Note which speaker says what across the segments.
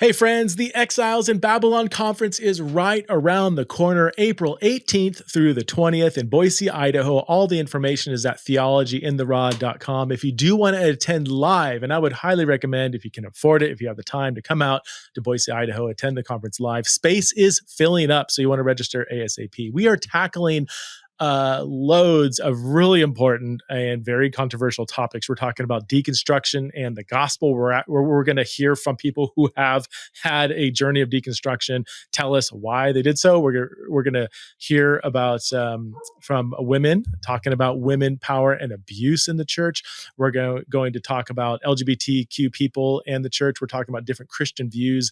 Speaker 1: Hey friends, the Exiles in Babylon conference is right around the corner, April 18th through the 20th in Boise, Idaho. All the information is at theologyintheraw.com. If you do want to attend live, and I would highly recommend if you can afford it, if you have the time to come out to Boise, Idaho, attend the conference live. Space is filling up, so you want to register ASAP. We are tackling loads of really important and very controversial topics. We're talking about deconstruction and the gospel. We're going to hear from people who have had a journey of deconstruction, tell us why they did so. We're going to hear about from women, talking about women power and abuse in the church. We're going to talk about LGBTQ people and the church. We're talking about different Christian views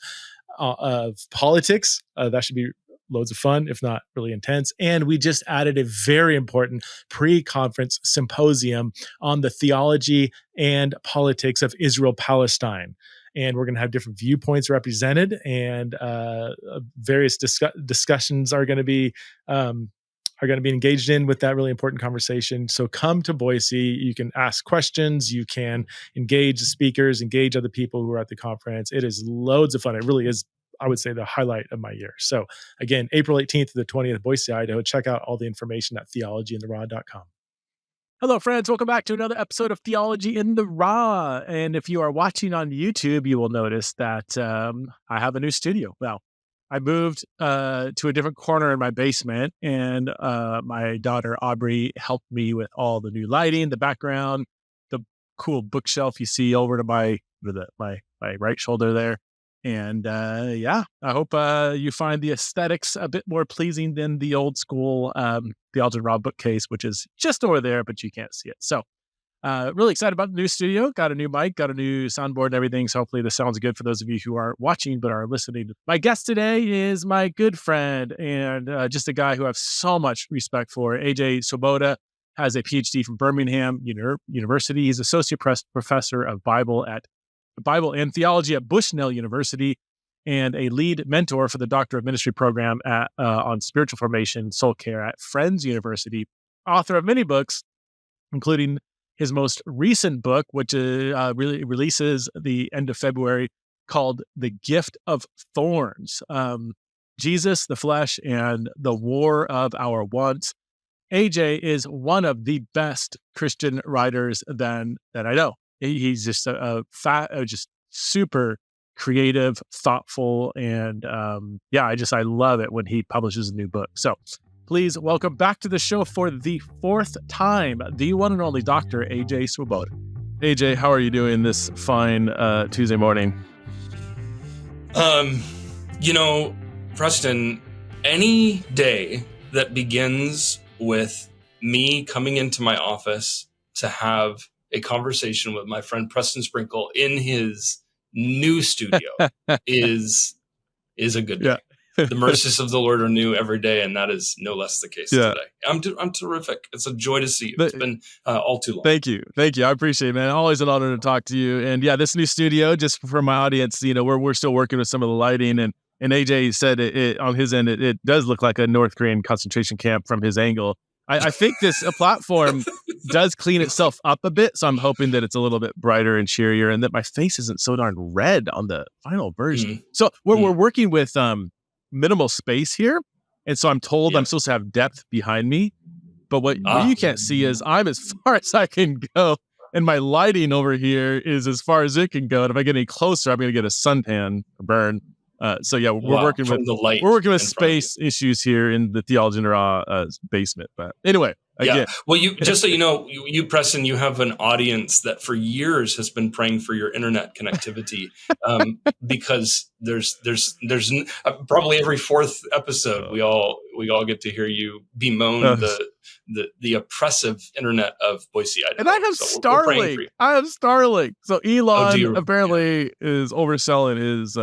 Speaker 1: of politics. That should be loads of fun, if not really intense. And we just added a very important pre-conference symposium on the theology and politics of Israel-Palestine. And we're going to have different viewpoints represented, and various discussions are going to be engaged in with that really important conversation. So come to Boise. You can ask questions. You can engage the speakers, engage other people who are at the conference. It is loads of fun. It really is, I would say, the highlight of my year. So again, April 18th to the 20th, Boise, Idaho. Check out all the information at theologyintheraw.com.
Speaker 2: Hello, friends. Welcome back to another episode of Theology in the Raw. And if you are watching on YouTube, you will notice that I have a new studio. Well, I moved to a different corner in my basement, and my daughter, Aubrey, helped me with all the new lighting, the background, the cool bookshelf you see over to my right shoulder there. And I hope you find the aesthetics a bit more pleasing than the old school Theology in the Raw bookcase, which is just over there, but you can't see it. So really excited about the new studio. Got a new mic, got a new soundboard and everything. So hopefully this sounds good for those of you who aren't watching but are listening. My guest today is my good friend and just a guy who I have so much respect for. AJ Swoboda has a Ph.D. from Birmingham University. He's associate professor of Bible and Theology at Bushnell University, and a lead mentor for the Doctor of Ministry program on spiritual formation, soul care at Friends University. Author of many books, including his most recent book, which really releases the end of February, called The Gift of Thorns, Jesus, the Flesh, and the War of Our Wants. AJ is one of the best Christian writers that I know. He's just just super creative, thoughtful, and I love it when he publishes a new book. So please welcome back to the show for the fourth time, the one and only Dr. AJ Swoboda. AJ, how are you doing this fine Tuesday morning?
Speaker 3: Preston, any day that begins with me coming into my office to have a conversation with my friend Preston Sprinkle in his new studio is a good day. Yeah. The mercies of the Lord are new every day, and that is no less the case today. I'm terrific. It's a joy to see you. It's been all too long.
Speaker 2: Thank you. I appreciate it, man. Always an honor to talk to you. And this new studio, just for my audience, we're still working with some of the lighting, and AJ said it on his end, it does look like a North Korean concentration camp from his angle. I think this platform does clean itself up a bit, so I'm hoping that it's a little bit brighter and cheerier, and that my face isn't so darn red on the final version. Mm-hmm. So we're working with minimal space here, and so I'm told I'm supposed to have depth behind me, but what you can't see is I'm as far as I can go, and my lighting over here is as far as it can go, and if I get any closer, I'm going to get a suntan burn. We're working with space issues here in the Theology in the Raw basement. But anyway, again.
Speaker 3: Well, just so you know, you Preston, you have an audience that for years has been praying for your internet connectivity, because there's probably every fourth episode we all get to hear you bemoan the oppressive internet of Boise, Idaho.
Speaker 2: And I have Starlink. I have Starlink. So Elon apparently is overselling his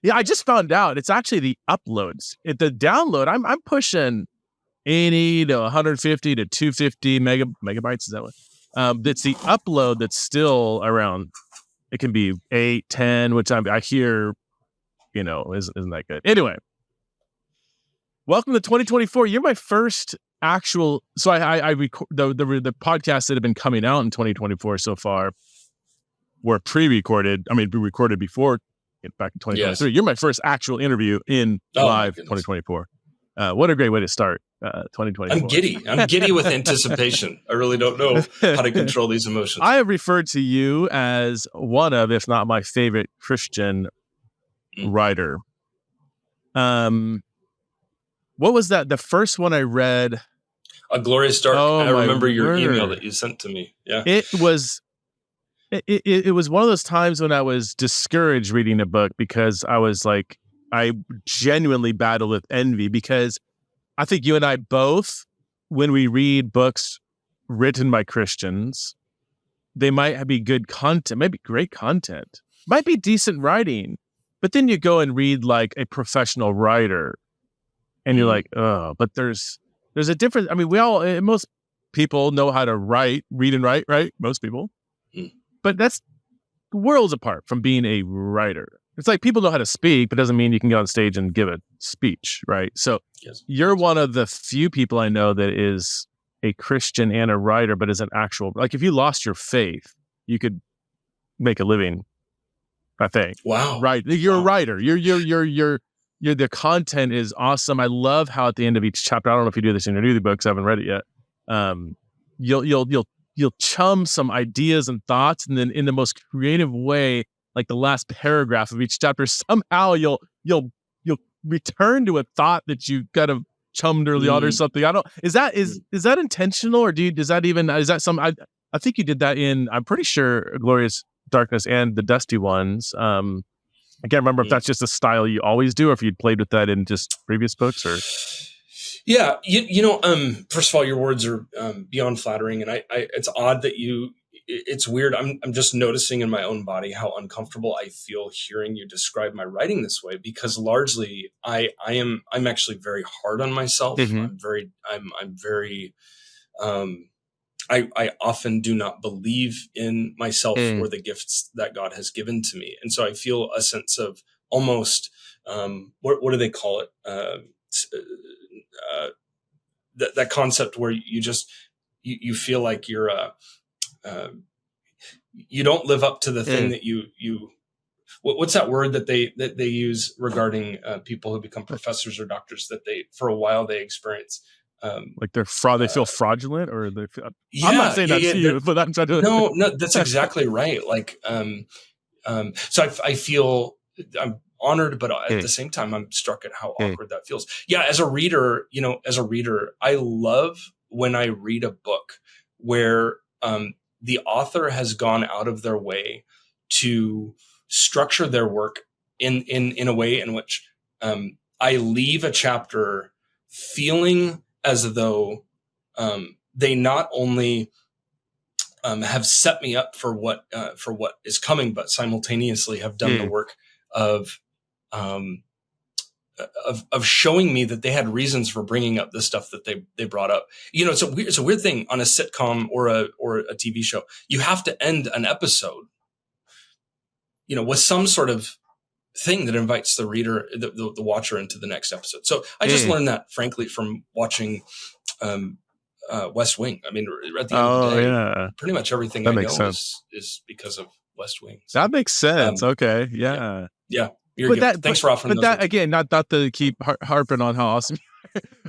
Speaker 2: Yeah, I just found out it's actually the uploads. The download, I'm pushing 80 to 150 to 250 megabytes. Is that what? It's the upload that's still around. It can be 8, 10, which I hear, isn't that good. Anyway, welcome to 2024. You're my first actual. So I record the podcasts that have been coming out in 2024 so far were pre-recorded. I mean, we recorded before back in 2023.
Speaker 3: Yes.
Speaker 2: You're my first actual interview in live 2024. What a great way to start 2024.
Speaker 3: I'm giddy with anticipation. I really don't know how to control these emotions.
Speaker 2: I have referred to you as one of, if not my favorite Christian writer. What was that? The first one I read?
Speaker 3: A Glorious Dark. I remember your
Speaker 2: word.
Speaker 3: email that you sent to me. Yeah.
Speaker 2: It was one of those times when I was discouraged reading a book because I was like, I genuinely battled with envy, because I think you and I both, when we read books written by Christians, they might be good content, might be great content, might be decent writing, but then you go and read like a professional writer and you're like, oh, but there's a difference. I mean, most people know how to read and write, right? Most people. But that's worlds apart from being a writer. It's like people know how to speak, but doesn't mean you can get on stage and give a speech, right? So you're one of the few people I know that is a Christian and a writer, but is an actual, like if you lost your faith, you could make a living, I think. Wow. Right. You're a writer. You're the content is awesome. I love how at the end of each chapter, I don't know if you do this in your new books, I haven't read it yet. You'll chum some ideas and thoughts, and then in the most creative way, like the last paragraph of each chapter, somehow you'll return to a thought that you kind of chummed early on or something. Is that intentional, or I think you did that in, I'm pretty sure, Glorious Darkness and the Dusty Ones. I can't remember if that's just a style you always do, or if you'd played with that in just previous books, or.
Speaker 3: Yeah, first of all, your words are beyond flattering, and I it's odd that it's weird. I'm just noticing in my own body how uncomfortable I feel hearing you describe my writing this way, because largely I'm actually very hard on myself. I'm very I often do not believe in myself or the gifts that God has given to me, and so I feel a sense of almost what do they call it? That concept where you feel like you're you don't live up to the thing that you what's that word that they use regarding people who become professors or doctors, that they for a while they experience
Speaker 2: like they feel fraudulent, or they feel, I'm not saying that's you, but I'm trying to
Speaker 3: no that's exactly right. Like so I feel I'm honored, but at the same time, I'm struck at how awkward that feels. Yeah. As a reader, I love when I read a book where the author has gone out of their way to structure their work in a way in which I leave a chapter feeling as though they not only have set me up for what is coming, but simultaneously have done the work of showing me that they had reasons for bringing up the stuff that they brought up. It's a weird thing on a sitcom or a TV show. You have to end an episode, with some sort of thing that invites the reader, the watcher, into the next episode. So I just learned that, frankly, from watching West Wing. I mean, at the end of the day, pretty much everything I know is because of West Wing. So,
Speaker 2: that makes sense. Okay. Yeah.
Speaker 3: Yeah. Thanks for offering those.
Speaker 2: But that, again, not to keep harping on how awesome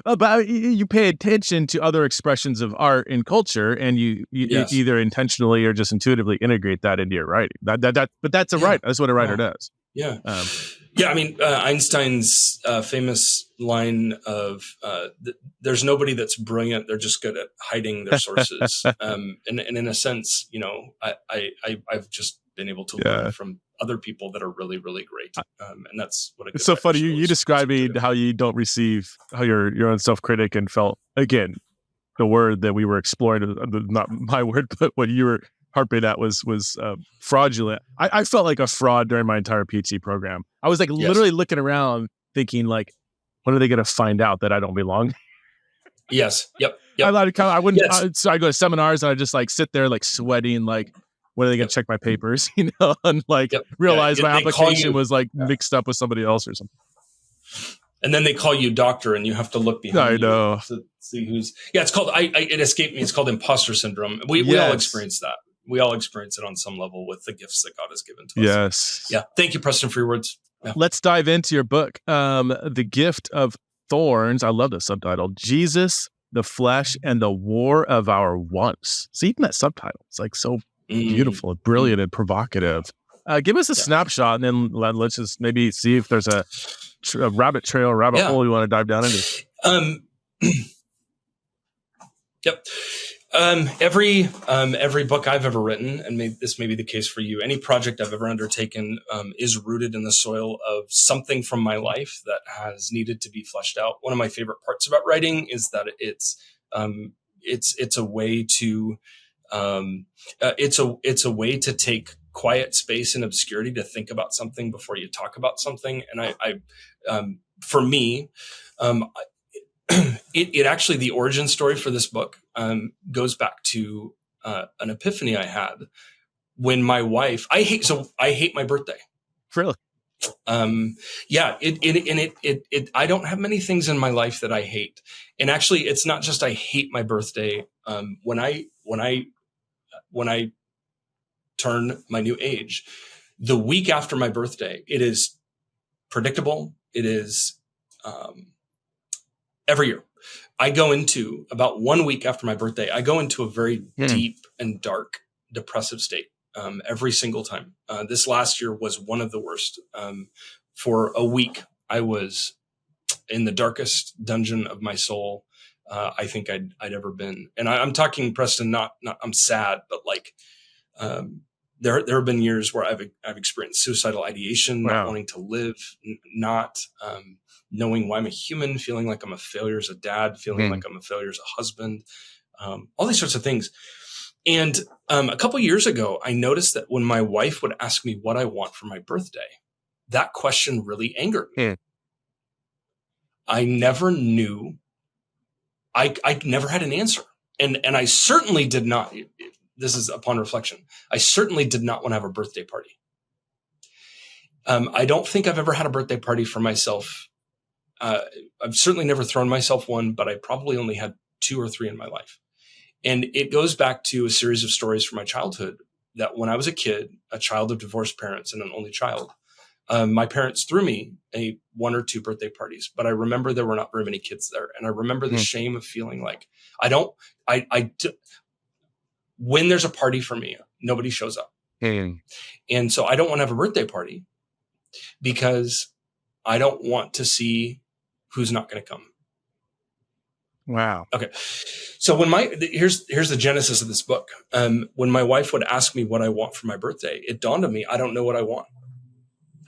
Speaker 2: but you pay attention to other expressions of art and culture, and you either intentionally or just intuitively integrate that into your writing. But that's That's what a writer does.
Speaker 3: Yeah. I mean, Einstein's famous line of there's nobody that's brilliant. They're just good at hiding their sources. And in a sense, I've just been able to learn from other people that are really, really great. And that's what
Speaker 2: it's so funny. You describing how you don't receive, how you're your own self-critic, and felt, again, the word that we were exploring, not my word, but what you were harping at was fraudulent. I felt like a fraud during my entire PhD program. I was like literally looking around thinking, like, when are they going to find out that I don't belong?
Speaker 3: Yes. Yep.
Speaker 2: I wouldn't. Yes. I go to seminars and I just like sit there like sweating, like, when are they going to check my papers? And like realize my application was like mixed up with somebody else or something.
Speaker 3: And then they call you doctor, and you have to look behind
Speaker 2: you
Speaker 3: to see who's. Yeah, it's called. It escaped me. It's called imposter syndrome. We all experience that. We all experience it on some level with the gifts that God has given to us.
Speaker 2: Yes.
Speaker 3: Yeah. Thank you, Preston, for your words. Yeah.
Speaker 2: Let's dive into your book, The Gift of Thorns. I love the subtitle, Jesus, the Flesh, and the War of Our Wants. So even that subtitle, it's like so beautiful and brilliant and provocative. Give us a snapshot, and then let's just maybe see if there's a rabbit hole you want to dive down into.
Speaker 3: Yep. Every book I've ever written, and this may be the case for you, any project I've ever undertaken is rooted in the soil of something from my life that has needed to be fleshed out. One of my favorite parts about writing is that it's a way to it's a way to take quiet space and obscurity to think about something before you talk about something. And for me, it actually, the origin story for this book goes back to an epiphany I had when my wife, I hate my birthday.
Speaker 2: Really?
Speaker 3: Yeah, I don't have many things in my life that I hate. And actually, it's not just I hate my birthday. When I turn my new age, the week after my birthday, it is predictable. It is every year. I go into about 1 week after my birthday, I go into a very deep and dark, depressive state every single time. This last year was one of the worst. For a week, I was in the darkest dungeon of my soul I think I'd ever been. And I'm talking, Preston, not I'm sad, but like there have been years where I've experienced suicidal ideation, not wanting to live, not knowing why I'm a human, feeling like I'm a failure as a dad, feeling like I'm a failure as a husband, all these sorts of things. And a couple of years ago, I noticed that when my wife would ask me what I want for my birthday, that question really angered me. I never knew. I never had an answer. And I certainly did not, this is upon reflection, I certainly did not want to have a birthday party. I don't think I've ever had a birthday party for myself. I've certainly never thrown myself one, but I probably only had 2 or 3 in my life. And it goes back to a series of stories from my childhood that when I was a kid, a child of divorced parents and an only child, my parents threw me 1 or 2 birthday parties, but I remember there were not very many kids there. And I remember the shame of feeling like when there's a party for me, nobody shows up. And so I don't want to have a birthday party because I don't want to see who's not going to come.
Speaker 2: Wow.
Speaker 3: Okay. So here's the genesis of this book. When my wife would ask me what I want for my birthday, it dawned on me, I don't know what I want.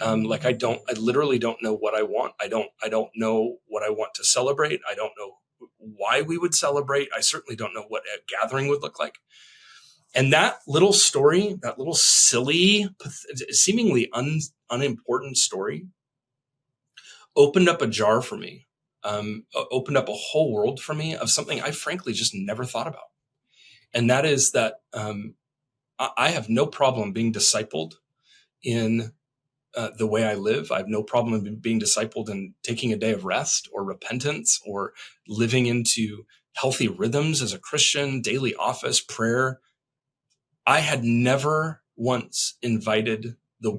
Speaker 3: I literally don't know what I want. I don't know what I want to celebrate. I don't know why we would celebrate. I certainly don't know what a gathering would look like. And that little story, that little silly, seemingly unimportant story opened up a jar for me, opened up a whole world for me of something I frankly just never thought about. And that is that I have no problem being discipled in the way I live. I have no problem in being discipled in taking a day of rest or repentance or living into healthy rhythms as a Christian, daily office, prayer. I had never once invited the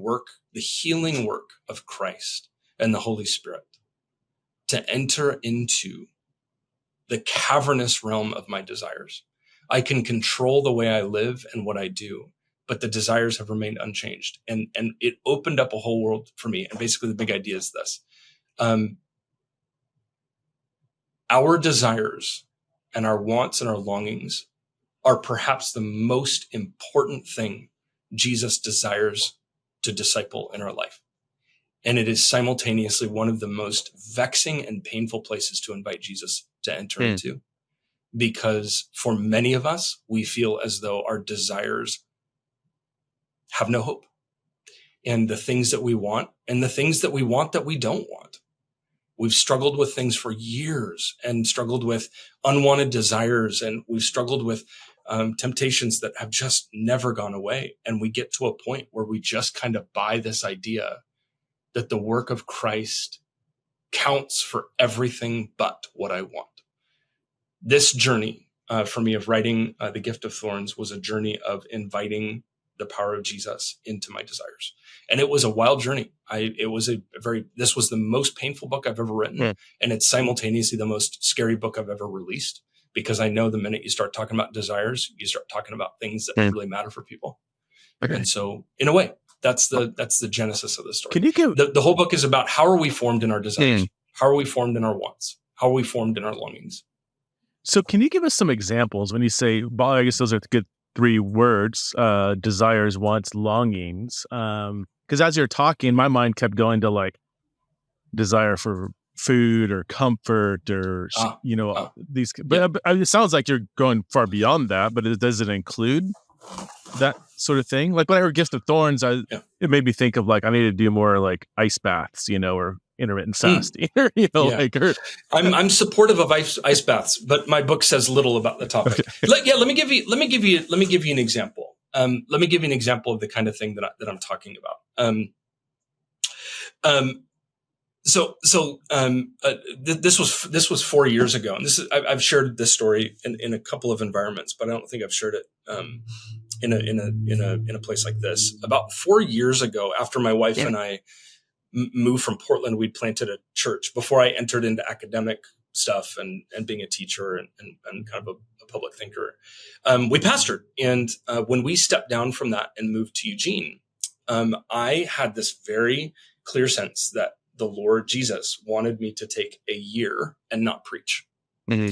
Speaker 3: healing work of Christ and the Holy Spirit to enter into the cavernous realm of my desires. I can control the way I live and what I do, but the desires have remained unchanged. And it opened up a whole world for me. And basically the big idea is this. Our desires and our wants and our longings are perhaps the most important thing Jesus desires to disciple in our life. And it is simultaneously one of the most vexing and painful places to invite Jesus to enter into. Because for many of us, we feel as though our desires have no hope. And the things that we want and the things that we want that we don't want. We've struggled with things for years and struggled with unwanted desires. And we've struggled with temptations that have just never gone away. And we get to a point where we just kind of buy this idea that the work of Christ counts for everything but what I want. This journey for me of writing The Gift of Thorns was a journey of inviting the power of Jesus into my desires. And it was a wild journey. This was the most painful book I've ever written.
Speaker 2: Yeah.
Speaker 3: And it's simultaneously the most scary book I've ever released, because I know the minute you start talking about desires, you start talking about things that really matter for people. Okay. And so in a way, that's the genesis of the story.
Speaker 2: Can you give
Speaker 3: the whole book is about how are we formed in our desires? How are we formed in our wants? How are we formed in our longings?
Speaker 2: So can you give us some examples when you say, well, I guess those are good 3 words, desires, wants, longings. Because as you're talking, my mind kept going to like desire for food or comfort or, these, but it sounds like you're going far beyond that, but does it include that sort of thing? Like when I heard Gift of Thorns, it made me think of like, I need to do more like ice baths, or intermittent fasting,
Speaker 3: I'm supportive of ice baths, but my book says little about the topic. Okay. Let me give you an example. Let me give you an example of the kind of thing that I'm talking about. This was 4 years ago, and I've shared this story in a couple of environments, but I don't think I've shared it in a place like this. About 4 years ago, after my wife and I moved from Portland, we'd planted a church before I entered into academic stuff and being a teacher and kind of a public thinker. We pastored. And when we stepped down from that and moved to Eugene, I had this very clear sense that the Lord Jesus wanted me to take a year and not preach. Mm-hmm.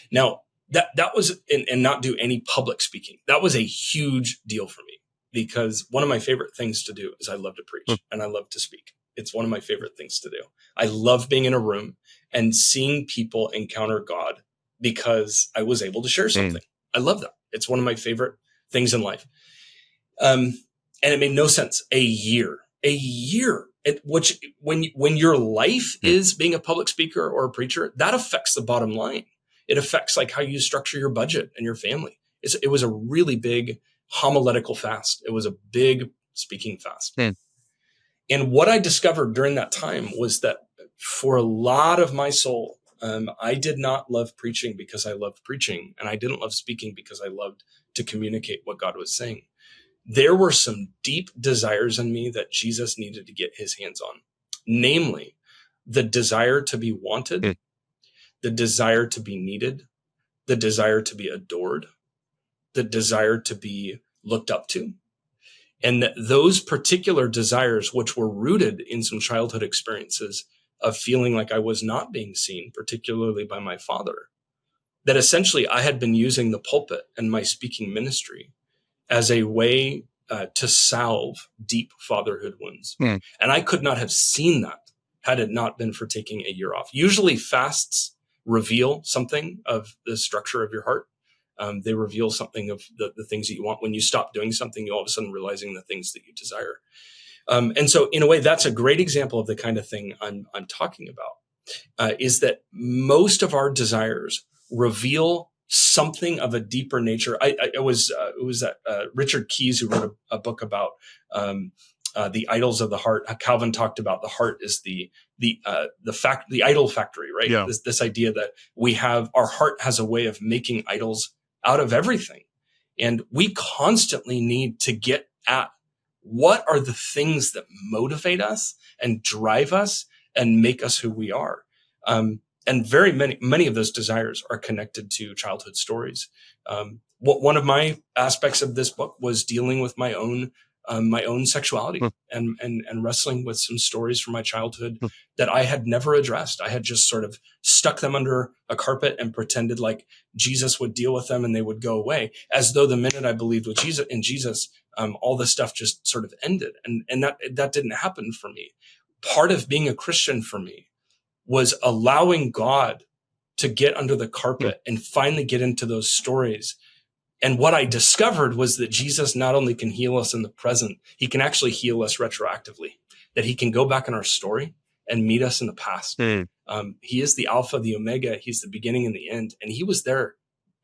Speaker 3: Now, that was, and not do any public speaking. That was a huge deal for me, because one of my favorite things to do is I love to preach and I love to speak. It's one of my favorite things to do. I love being in a room and seeing people encounter God because I was able to share something. I love that. It's one of my favorite things in life. And it made no sense. A year, which when your life is being a public speaker or a preacher, that affects the bottom line. It affects like how you structure your budget and your family. It was a really big homiletical fast. It was a big speaking fast. And what I discovered during that time was that for a lot of my soul, I did not love preaching because I loved preaching, and I didn't love speaking because I loved to communicate what God was saying. There were some deep desires in me that Jesus needed to get his hands on, namely the desire to be wanted, the desire to be needed, the desire to be adored, the desire to be looked up to. And those particular desires, which were rooted in some childhood experiences of feeling like I was not being seen, particularly by my father, that essentially I had been using the pulpit and my speaking ministry as a way to salve deep fatherhood wounds. And I could not have seen that had it not been for taking a year off. Usually fasts reveal something of the structure of your heart. They reveal something of the things that you want. When you stop doing something, you all of a sudden realizing the things that you desire. And so in a way, that's a great example of the kind of thing I'm talking about, is that most of our desires reveal something of a deeper nature. It was Richard Keyes who wrote a book about the idols of the heart. Calvin talked about the heart is the idol factory, right? Yeah. This idea that our heart has a way of making idols out of everything. And we constantly need to get at what are the things that motivate us and drive us and make us who we are. And very many of those desires are connected to childhood stories. One of my aspects of this book was dealing with my own sexuality and wrestling with some stories from my childhood that I had never addressed. I had just sort of stuck them under a carpet and pretended like Jesus would deal with them and they would go away, as though the minute I believed in Jesus, all this stuff just sort of ended. And that didn't happen for me. Part of being a Christian for me was allowing God to get under the carpet and finally get into those stories. And what I discovered was that Jesus not only can heal us in the present, he can actually heal us retroactively, that he can go back in our story and meet us in the past. He is the Alpha, the Omega. He's the beginning and the end. And he was there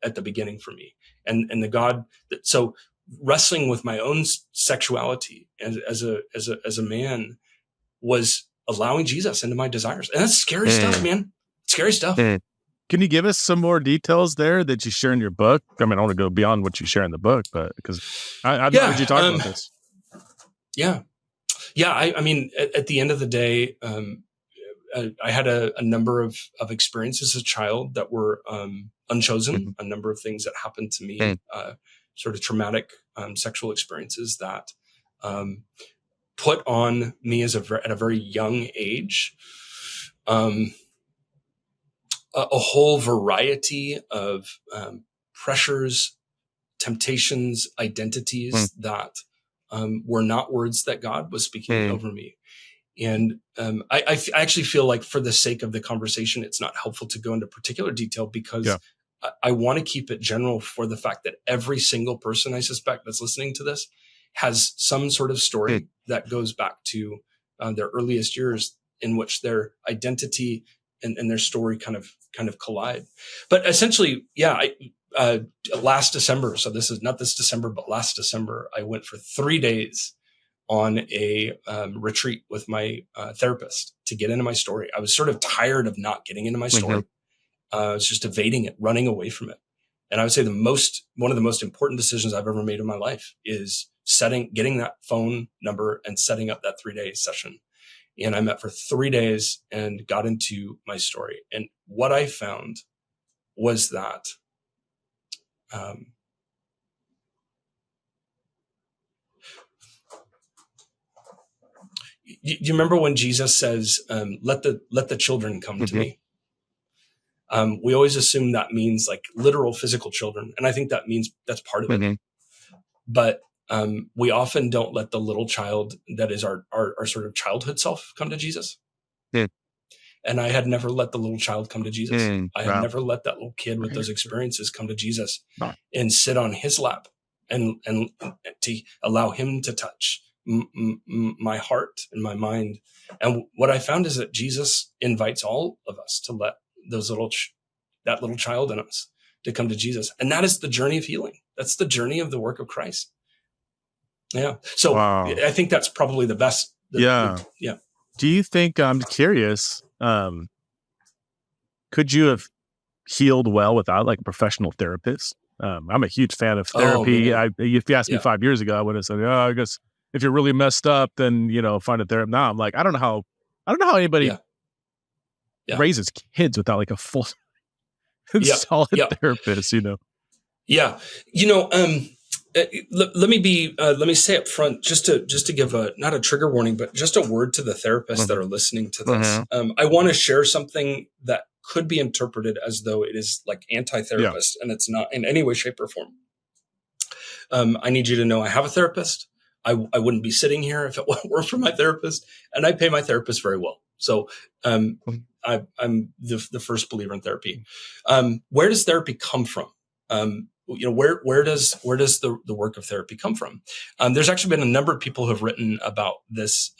Speaker 3: at the beginning for me. And the God so wrestling with my own sexuality as a man was allowing Jesus into my desires. And that's scary stuff, man. Scary stuff.
Speaker 2: Can you give us some more details there that you share in your book? I mean, I want to go beyond what you share in the book, but because I've heard you talk about this.
Speaker 3: Yeah. I mean, at the end of the day, I had a number of experiences as a child that were unchosen. A number of things that happened to me, sort of traumatic sexual experiences that put on me at a very young age a whole variety of pressures, temptations, identities that were not words that God was speaking over me. And I actually feel like, for the sake of the conversation, it's not helpful to go into particular detail, because I want to keep it general, for the fact that every single person, I suspect, that's listening to this has some sort of story that goes back to their earliest years, in which their identity and their story kind of collide. But essentially, last December, so this is not this December, but last December, I went for 3 days on a retreat with my therapist to get into my story. I was sort of tired of not getting into my story. I was just evading it, running away from it. And I would say one of the most important decisions I've ever made in my life is getting that phone number and setting up that 3-day session. And I met for 3 days and got into my story. And what I found was that you remember when Jesus says, let the children come to me? We always assume that means like literal physical children. And I think that's part of it. But we often don't let the little child that is our sort of childhood self come to Jesus. And I had never let the little child come to Jesus. I had never let that little kid with those experiences come to Jesus and sit on his lap and to allow him to touch my heart and my mind. And what I found is that Jesus invites all of us to let that little child in us to come to Jesus. And that is the journey of healing. That's the journey of the work of Christ. Yeah. So I think that's probably the best.
Speaker 2: Yeah. Do you think, I'm curious, could you have healed well without like a professional therapist? I'm a huge fan of therapy. If you asked me 5 years ago, I would have said, I guess if you're really messed up, then, find a therapist. Now I'm like, I don't know how anybody raises kids without like a full solid therapist,
Speaker 3: Yeah. Let me say up front, just to give not a trigger warning, but just a word to the therapists that are listening to this. I want to share something that could be interpreted as though it is like anti-therapist, and it's not in any way, shape, or form. I need you to know I have a therapist. I wouldn't be sitting here if it weren't for my therapist, and I pay my therapist very well. So I'm the first believer in therapy. Where does therapy come from? Where does the work of therapy come from? There's actually been a number of people who have written about this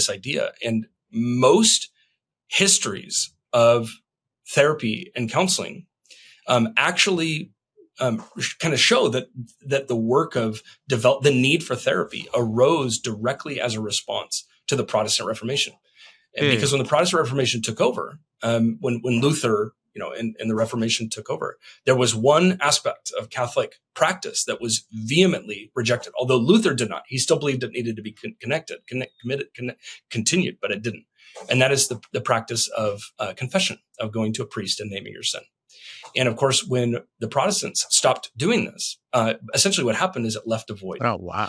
Speaker 3: idea, and most histories of therapy and counseling actually kind of show that the work of the need for therapy arose directly as a response to the Protestant Reformation. And because when the Protestant Reformation took over, when Luther, and the Reformation took over, there was one aspect of Catholic practice that was vehemently rejected. Although Luther did not, he still believed it needed to be continued, but it didn't. And that is the practice of confession, of going to a priest and naming your sin. And of course, when the Protestants stopped doing this, essentially what happened is it left a void.
Speaker 2: Oh, wow.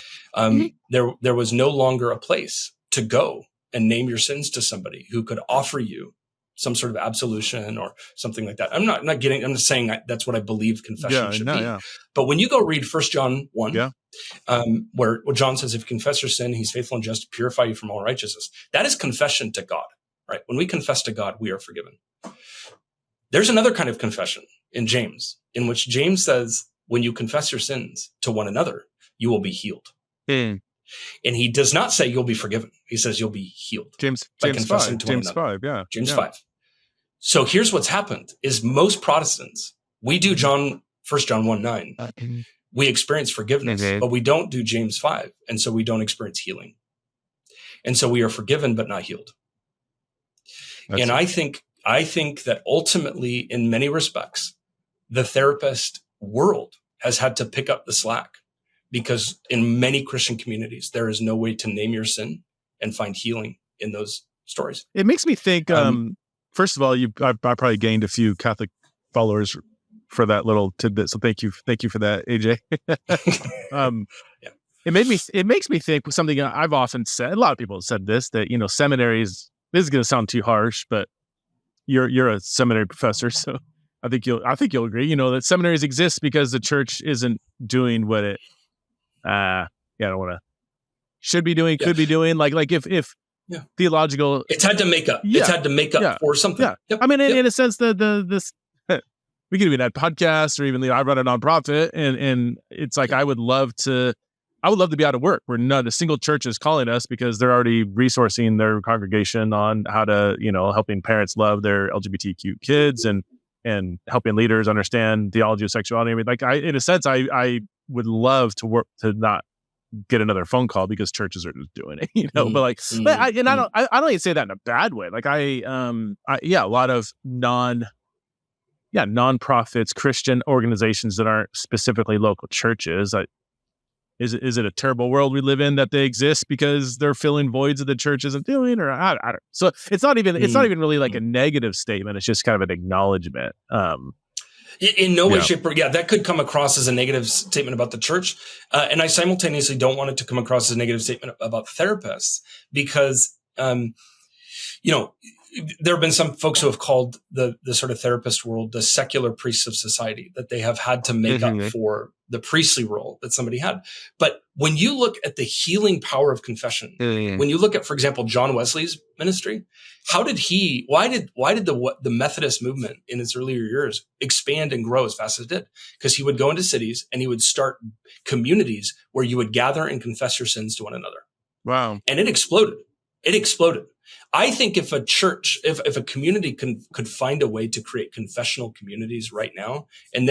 Speaker 3: There was no longer a place to go and name your sins to somebody who could offer you some sort of absolution or something like that. I'm just saying that's what I believe confession should be. Yeah. But when you go read 1 John 1, where John says, if you confess your sin, he's faithful and just to purify you from all righteousness. That is confession to God, right? When we confess to God, we are forgiven. There's another kind of confession in James, in which James says, when you confess your sins to one another, you will be healed. And he does not say you'll be forgiven. He says you'll be healed.
Speaker 2: James 5, yeah.
Speaker 3: James 5. So here's what's happened is most Protestants, we do 1 John 1:9. We experience forgiveness, but we don't do James 5. And so we don't experience healing. And so we are forgiven, but not healed. I think I think that ultimately, in many respects, the therapist world has had to pick up the slack, because in many Christian communities, there is no way to name your sin and find healing in those stories.
Speaker 2: It makes me think, first of all, I probably gained a few Catholic followers for that little tidbit. So thank you for that, AJ.
Speaker 3: Yeah.
Speaker 2: It makes me think something I've often said. A lot of people have said this, that, seminaries, this is going to sound too harsh, but you're a seminary professor. So I think you'll agree, that seminaries exist because the church isn't doing what it, I don't want to, should be doing, could be doing. Like if theological,
Speaker 3: it's had to make up. It's had to make up for something.
Speaker 2: Yeah. Yep. I mean, in a sense, this we could even add podcasts, or even I run a nonprofit, and it's like I would love to be out of work where not a single church is calling us because they're already resourcing their congregation on how to, helping parents love their LGBTQ kids and helping leaders understand theology of sexuality. I mean, like in a sense, I would love to work to not get another phone call because churches are just doing it, but like, I don't even say that in a bad way. Like a lot of nonprofits, Christian organizations that aren't specifically local churches. Is it a terrible world we live in that they exist because they're filling voids that the church isn't doing? Or I don't. So it's not even really like a negative statement. It's just kind of an acknowledgement.
Speaker 3: In no way, shape, or that could come across as a negative statement about the church. And I simultaneously don't want it to come across as a negative statement about therapists, because, there have been some folks who have called the sort of therapist world the secular priests of society, that they have had to make up for the priestly role that somebody had. But when you look at the healing power of confession, when you look at, for example, John Wesley's ministry, why did the Methodist movement in its earlier years expand and grow as fast as it did? Because he would go into cities and he would start communities where you would gather and confess your sins to one another.
Speaker 2: Wow.
Speaker 3: And it exploded. I think if a church, if a community could find a way to create confessional communities right now, and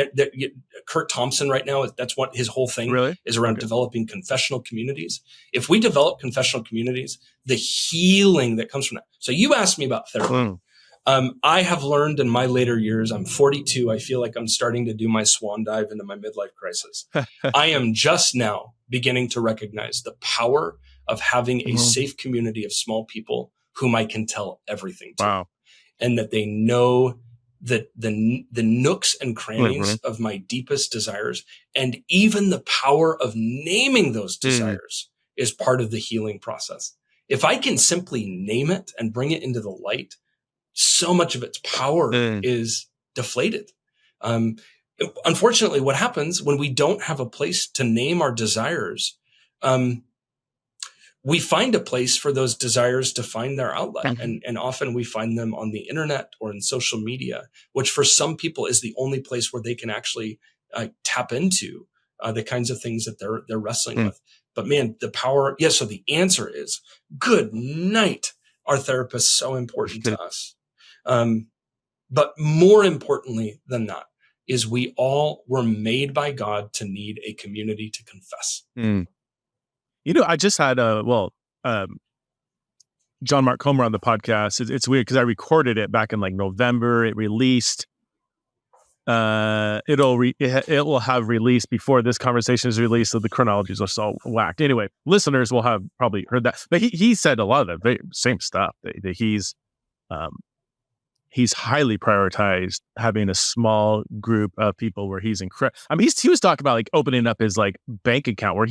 Speaker 3: Kurt Thompson right now, that's what his whole thing is around, developing confessional communities. If we develop confessional communities, the healing that comes from that. So you asked me about therapy. I have learned in my later years, I'm 42. I feel like I'm starting to do my swan dive into my midlife crisis. I am just now beginning to recognize the power of having a safe community of small people whom I can tell everything to, and that they know that the nooks and crannies of my deepest desires, and even the power of naming those desires is part of the healing process. If I can simply name it and bring it into the light, so much of its power is deflated. Unfortunately, what happens when we don't have a place to name our desires, we find a place for those desires to find their outlet. And often we find them on the internet or in social media, which for some people is the only place where they can actually tap into the kinds of things that they're wrestling with. But man, the power. So the answer is, good night. Our therapist is so important to us. But more importantly than that is we all were made by God to need a community to confess.
Speaker 2: I just had John Mark Comer on the podcast. It's weird because I recorded it back in like November. It released. It will have released before this conversation is released, so the chronologies are so whacked. Anyway, listeners will have probably heard that, but he said a lot of the same stuff that he's highly prioritized having a small group of people where he's incredible. I mean, he was talking about like opening up his like bank account where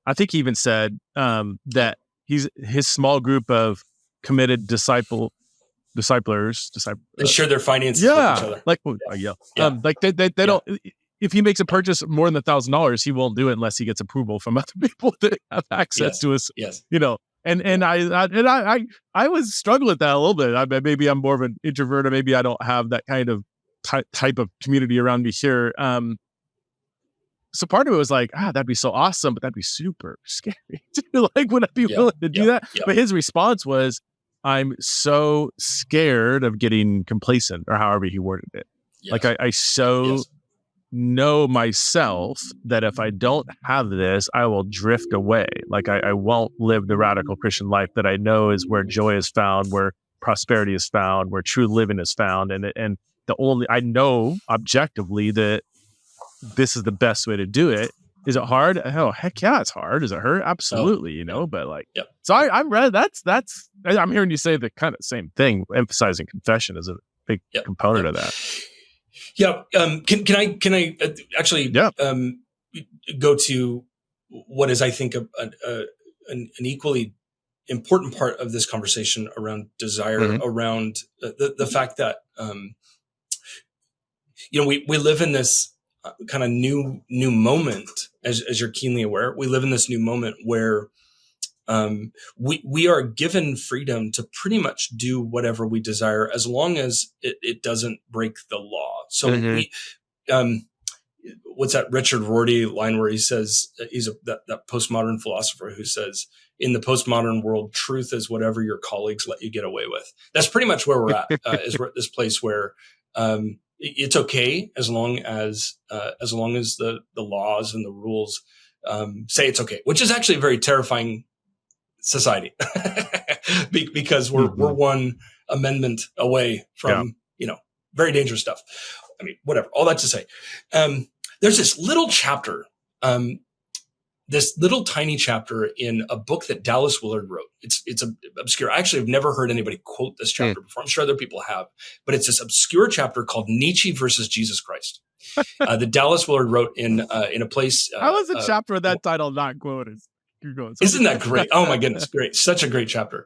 Speaker 2: I think he even said that his small group of committed disciplers.
Speaker 3: They share their finances with each other.
Speaker 2: Like they don't. If he makes a purchase more than $1,000, he won't do it unless he gets approval from other people that have access to his. And I was struggling with that a little bit. Maybe I'm more of an introvert, or maybe I don't have that kind of type of community around me here. So part of it was like, that'd be so awesome, but that'd be super scary. Like, would I be willing to do that? But his response was, I'm so scared of getting complacent, or however he worded it. Like I know myself that if I don't have this, I will drift away. Like I won't live the radical Christian life that I know is where joy is found, where prosperity is found, where true living is found, and I know objectively that this is the best way to do it. Is it hard? Oh, heck yeah, it's hard. Does it hurt? Absolutely, but like, so I'm read. I'm hearing you say the kind of same thing, emphasizing confession as a big component of that.
Speaker 3: Yeah. Can I actually go to what is, I think, an equally important part of this conversation around desire, around the fact that we live in this kind of new moment, as you're keenly aware. We live in this new moment where we are given freedom to pretty much do whatever we desire, as long as it doesn't break the law. So what's that Richard Rorty line where he says, he's that postmodern philosopher who says, in the postmodern world, truth is whatever your colleagues let you get away with. That's pretty much where we're at, is we're at this place where it's okay as long as the laws and the rules say it's okay, which is actually a very terrifying society because we're one amendment away from very dangerous stuff. I mean, whatever. All that to say, there's this little chapter, this little tiny chapter in a book that Dallas Willard wrote. It's obscure. I actually have never heard anybody quote this chapter before. I'm sure other people have, but it's this obscure chapter called Nietzsche versus Jesus Christ. That Dallas Willard wrote in a place.
Speaker 2: How is a chapter with that title not quoted?
Speaker 3: Isn't that great? Oh my goodness, great! Such a great chapter.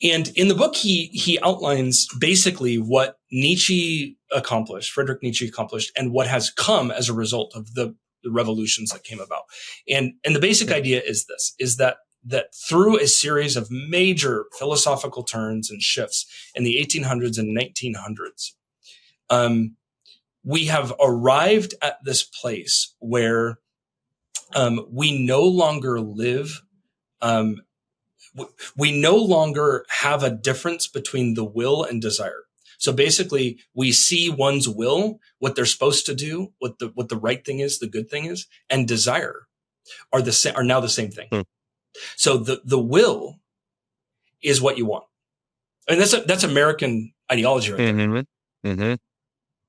Speaker 3: And in the book, he outlines basically what Nietzsche accomplished, Friedrich Nietzsche accomplished, and what has come as a result of the revolutions that came about. And the basic idea is this: is that through a series of major philosophical turns and shifts in the 1800s and 1900s, we have arrived at this place where we no longer live. We no longer have a difference between the will and desire. So basically, we see one's will, what they're supposed to do, what the right thing is, the good thing is, and desire are now the same thing. So the will is what you want. I mean, that's American ideology right there.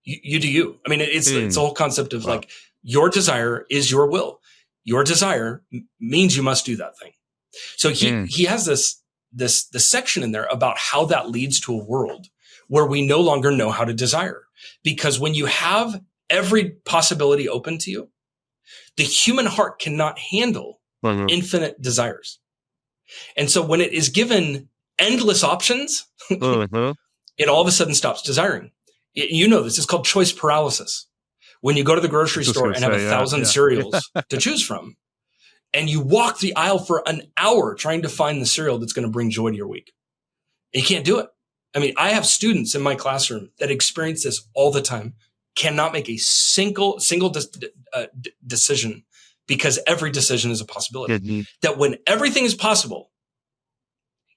Speaker 3: You do you. I mean, it's the whole concept of like, your desire is your will. Your desire means you must do that thing. So he has this section in there about how that leads to a world where we no longer know how to desire. Because when you have every possibility open to you, the human heart cannot handle infinite desires. And so when it is given endless options, it all of a sudden stops desiring. You know this. It's called choice paralysis. When you go to the grocery store and have 1,000 cereals to choose from, and you walk the aisle for an hour trying to find the cereal that's going to bring joy to your week, and you can't do it. I mean, I have students in my classroom that experience this all the time, cannot make a single decision because every decision is a possibility. That when everything is possible,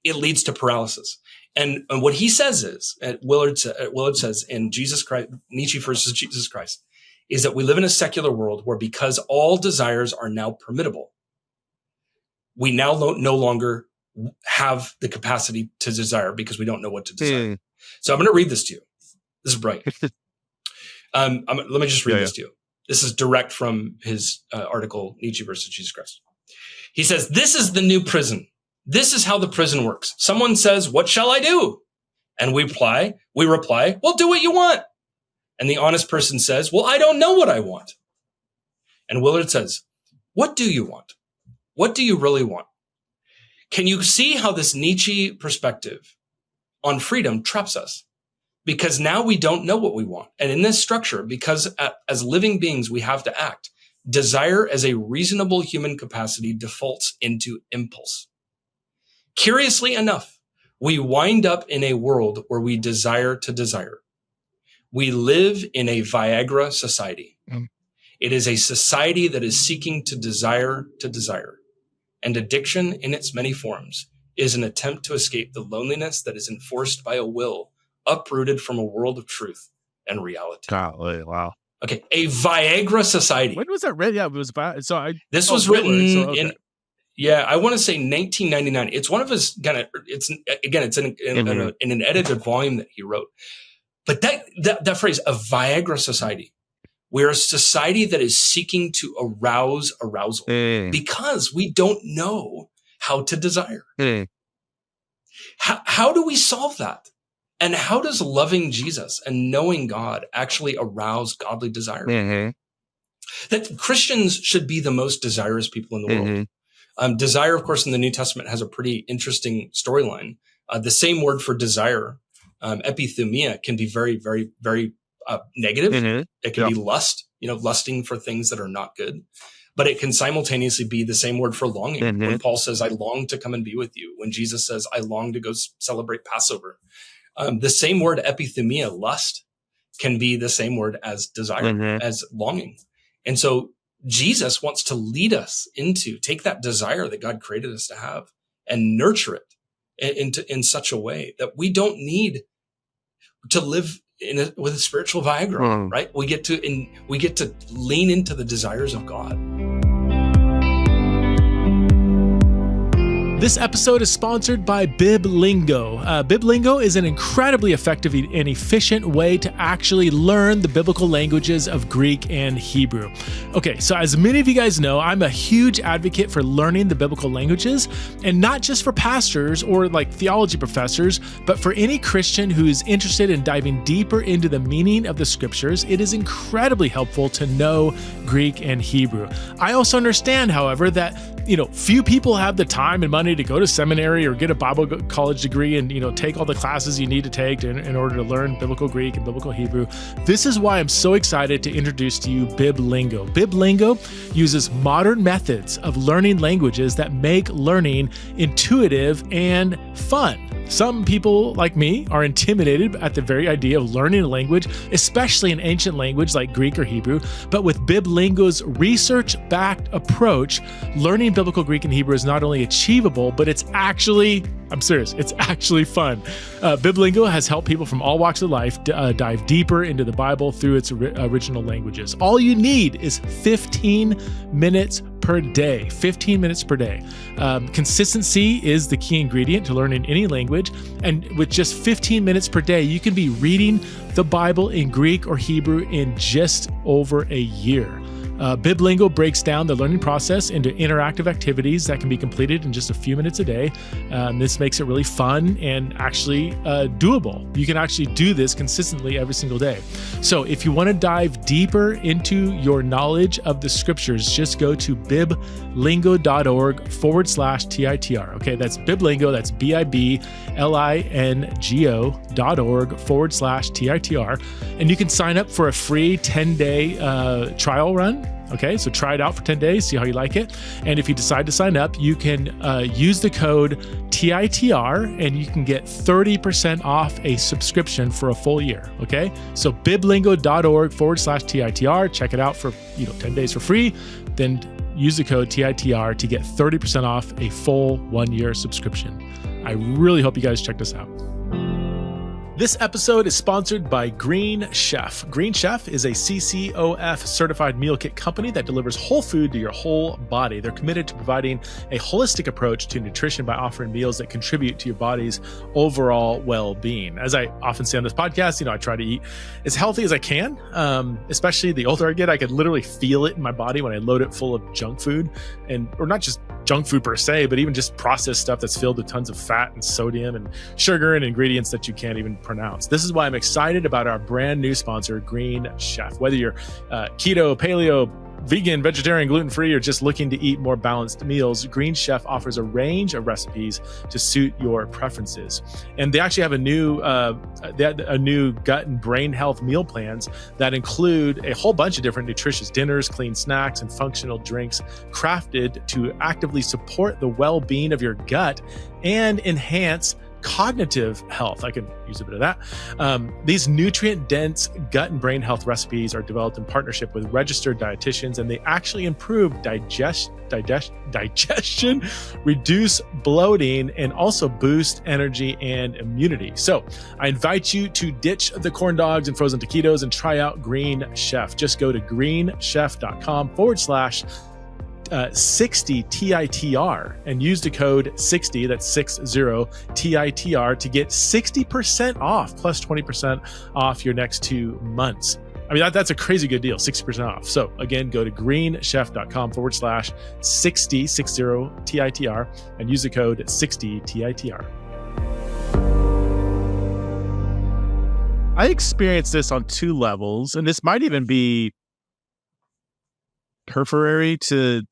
Speaker 3: it leads to paralysis. And what he says is, Willard says in Jesus Christ, Nietzsche versus Jesus Christ, is that we live in a secular world where because all desires are now permittable, we now no longer have the capacity to desire because we don't know what to desire. So I'm going to read this to you. This is brilliant. Let me just read this to you. This is direct from his article, Nietzsche versus Jesus Christ. He says, this is the new prison. This is how the prison works. Someone says, what shall I do? And we reply, well, do what you want. And the honest person says, well, I don't know what I want. And Willard says, what do you want? What do you really want? Can you see how this Nietzsche perspective on freedom traps us? Because now we don't know what we want. And in this structure, because as living beings, we have to act, desire as a reasonable human capacity defaults into impulse. Curiously enough, we wind up in a world where we desire to desire. We live in a Viagra society. It is a society that is seeking to desire to desire. And addiction in its many forms is an attempt to escape the loneliness that is enforced by a will uprooted from a world of truth and reality.
Speaker 2: Golly, wow.
Speaker 3: Okay, a Viagra society.
Speaker 2: When was that written? Yeah, it was.
Speaker 3: This was written in Yeah, I want to say 1999. It's one of his kind of. It's in an edited volume that he wrote. But that phrase, a Viagra society, we're a society that is seeking to arouse arousal because we don't know how to desire. How do we solve that? And how does loving Jesus and knowing God actually arouse godly desire? That Christians should be the most desirous people in the world. Desire, of course, in the New Testament has a pretty interesting storyline. The same word for desire, epithumia, can be very, very, very negative. It can be lust, lusting for things that are not good. But it can simultaneously be the same word for longing. When Paul says, I long to come and be with you. When Jesus says, I long to go celebrate Passover. The same word epithumia, lust, can be the same word as desire, as longing. And so Jesus wants to lead us take that desire that God created us to have and nurture it in such a way that we don't need to live with a spiritual Viagra, right? We get to lean into the desires of God.
Speaker 1: This episode is sponsored by BibLingo. BibLingo is an incredibly effective and efficient way to actually learn the biblical languages of Greek and Hebrew. Okay, so as many of you guys know, I'm a huge advocate for learning the biblical languages, and not just for pastors or like theology professors, but for any Christian who is interested in diving deeper into the meaning of the scriptures. It is incredibly helpful to know Greek and Hebrew. I also understand, however, that few people have the time and money to go to seminary or get a Bible college degree and, take all the classes you need to take in order to learn biblical Greek and biblical Hebrew. This is why I'm so excited to introduce to you BibLingo. BibLingo uses modern methods of learning languages that make learning intuitive and fun. Some people, like me, are intimidated at the very idea of learning a language, especially an ancient language like Greek or Hebrew. But with BibLingo's research-backed approach, learning biblical Greek and Hebrew is not only achievable, but it's actually fun. BibLingo has helped people from all walks of life dive deeper into the Bible through its original languages. All you need is 15 minutes per day. 15 minutes per day. Consistency is the key ingredient to learning any language. And with just 15 minutes per day, you can be reading the Bible in Greek or Hebrew in just over a year. BibLingo breaks down the learning process into interactive activities that can be completed in just a few minutes a day. This makes it really fun and actually doable. You can actually do this consistently every single day. So if you want to dive deeper into your knowledge of the scriptures, just go to biblingo.org/TITR. Okay, that's BibLingo. That's BibLingo.org/TITR. And you can sign up for a free 10-day trial run. Okay, so try it out for 10 days, see how you like it. And if you decide to sign up, you can use the code TITR and you can get 30% off a subscription for a full year. Okay, so biblingo.org/TITR. Check it out for 10 days for free. Then use the code TITR to get 30% off a full 1-year subscription. I really hope you guys check this out. This episode is sponsored by Green Chef. Green Chef is a CCOF certified meal kit company that delivers whole food to your whole body. They're committed to providing a holistic approach to nutrition by offering meals that contribute to your body's overall well-being. As I often say on this podcast, I try to eat as healthy as I can, especially the older I get. I can literally feel it in my body when I load it full of junk food, or not just junk food per se, but even just processed stuff that's filled with tons of fat and sodium and sugar and ingredients that you can't even pronounce. This is why I'm excited about our brand new sponsor, Green Chef. Whether you're keto, paleo, vegan, vegetarian, gluten-free, or just looking to eat more balanced meals, Green Chef offers a range of recipes to suit your preferences. And they actually have a new gut and brain health meal plans that include a whole bunch of different nutritious dinners, clean snacks, and functional drinks crafted to actively support the well-being of your gut and enhance cognitive health. I can use a bit of that. These nutrient-dense gut and brain health recipes are developed in partnership with registered dietitians, and they actually improve digestion, reduce bloating, and also boost energy and immunity. So I invite you to ditch the corn dogs and frozen taquitos and try out Green Chef. Just go to greenchef.com/ 60 TITR and use the code 60, that's 60 TITR, to get 60% off plus 20% off your next 2 months. I mean, that's a crazy good deal, 60% off. So again, go to greenchef.com/60 TITR and use the code 60 TITR.
Speaker 2: I experienced this on 2 levels, and this might even be periphery to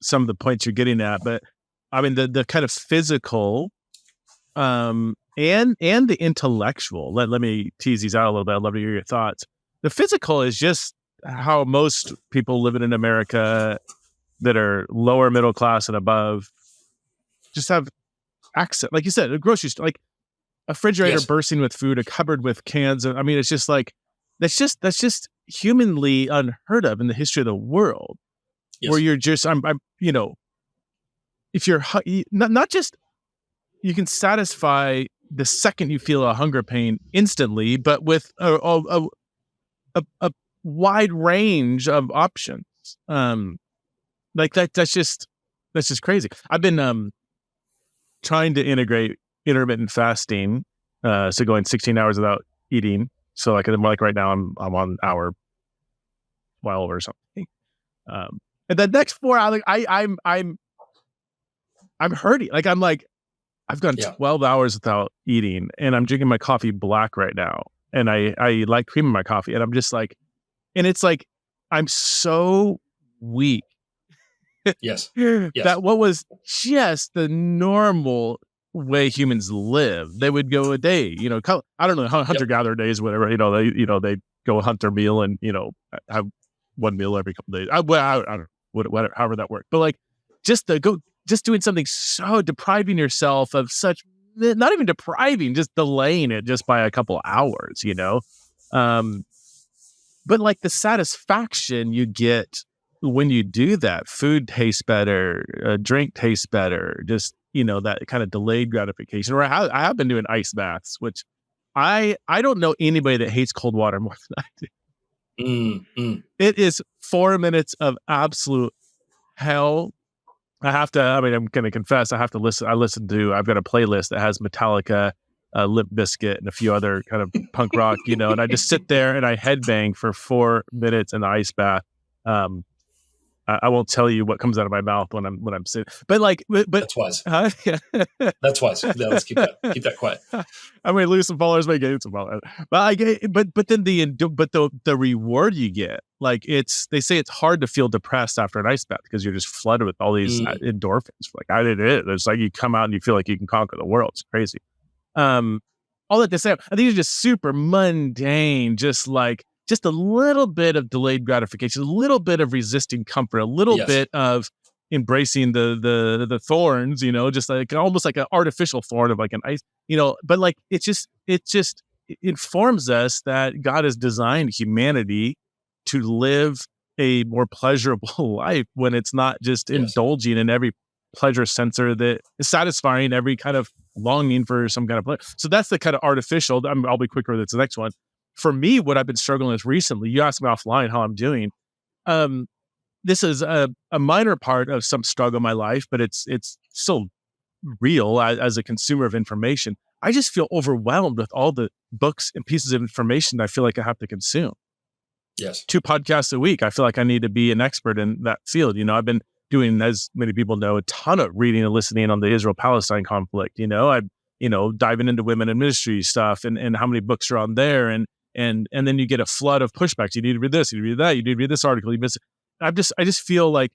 Speaker 2: some of the points you're getting at. But I mean, the kind of physical and the intellectual. Let me tease these out a little bit. I'd love to hear your thoughts. The physical is just how most people living in America that are lower middle class and above just have access. Like you said, a grocery store, like a refrigerator bursting with food, a cupboard with cans. I mean, it's just like, that's just humanly unheard of in the history of the world. Where you're just, if you're not just, you can satisfy the second you feel a hunger pain instantly, but with a wide range of options. Like that's just crazy. I've been trying to integrate intermittent fasting, so going 16 hours without eating. So like right now I'm on hour 12 or something. And the next 4 hours, I'm hurting. Like I've gone 12 hours without eating, and I'm drinking my coffee black right now. And I like cream in my coffee, and I'm just like, and it's like, I'm so weak.
Speaker 3: Yes.
Speaker 2: That what was just the normal way humans live. They would go a day, I don't know, hunter-gatherer days, whatever, they go hunt their meal and, have one meal every couple of days. I don't know, whatever, however that worked. But like, just doing something so depriving yourself of such, not even depriving, just delaying it just by a couple hours, but like the satisfaction you get when you do that, food tastes better, drink tastes better, just, that kind of delayed gratification. Or I have been doing ice baths, which I don't know anybody that hates cold water more than I do. It is 4 minutes of absolute hell. I'm going to confess, I've got a playlist that has Metallica, Limp Bizkit, and a few other kind of punk rock, and I just sit there and I headbang for 4 minutes in the ice bath. I won't tell you what comes out of my mouth when I'm sitting, but
Speaker 3: that's wise. That's wise. Yeah, let's keep that quiet.
Speaker 2: I'm going to lose some followers, may gain some followers. But then the reward you get, like they say it's hard to feel depressed after an ice bath because you're just flooded with all these endorphins. Like I did it. It's like you come out and you feel like you can conquer the world. It's crazy. All that to say, I think it's just super mundane, just a little bit of delayed gratification, a little bit of resisting comfort, a little bit of embracing the thorns, just like almost like an artificial thorn of like an ice, but like it informs us that God has designed humanity to live a more pleasurable life when it's not just indulging in every pleasure sensor that is satisfying every kind of longing for some kind of pleasure. So that's the kind of artificial. I'll be quicker. That's the next one. For me, what I've been struggling with recently, you asked me offline how I'm doing. This is a minor part of some struggle in my life, but it's still real as a consumer of information. I just feel overwhelmed with all the books and pieces of information I feel like I have to consume.
Speaker 3: Yes.
Speaker 2: 2 podcasts a week. I feel like I need to be an expert in that field. I've been doing, as many people know, a ton of reading and listening on the Israel-Palestine conflict. I'm diving into women in ministry stuff and how many books are on there. And then you get a flood of pushbacks. You need to read this, you need to read that, you need to read this article, you miss it. I just feel like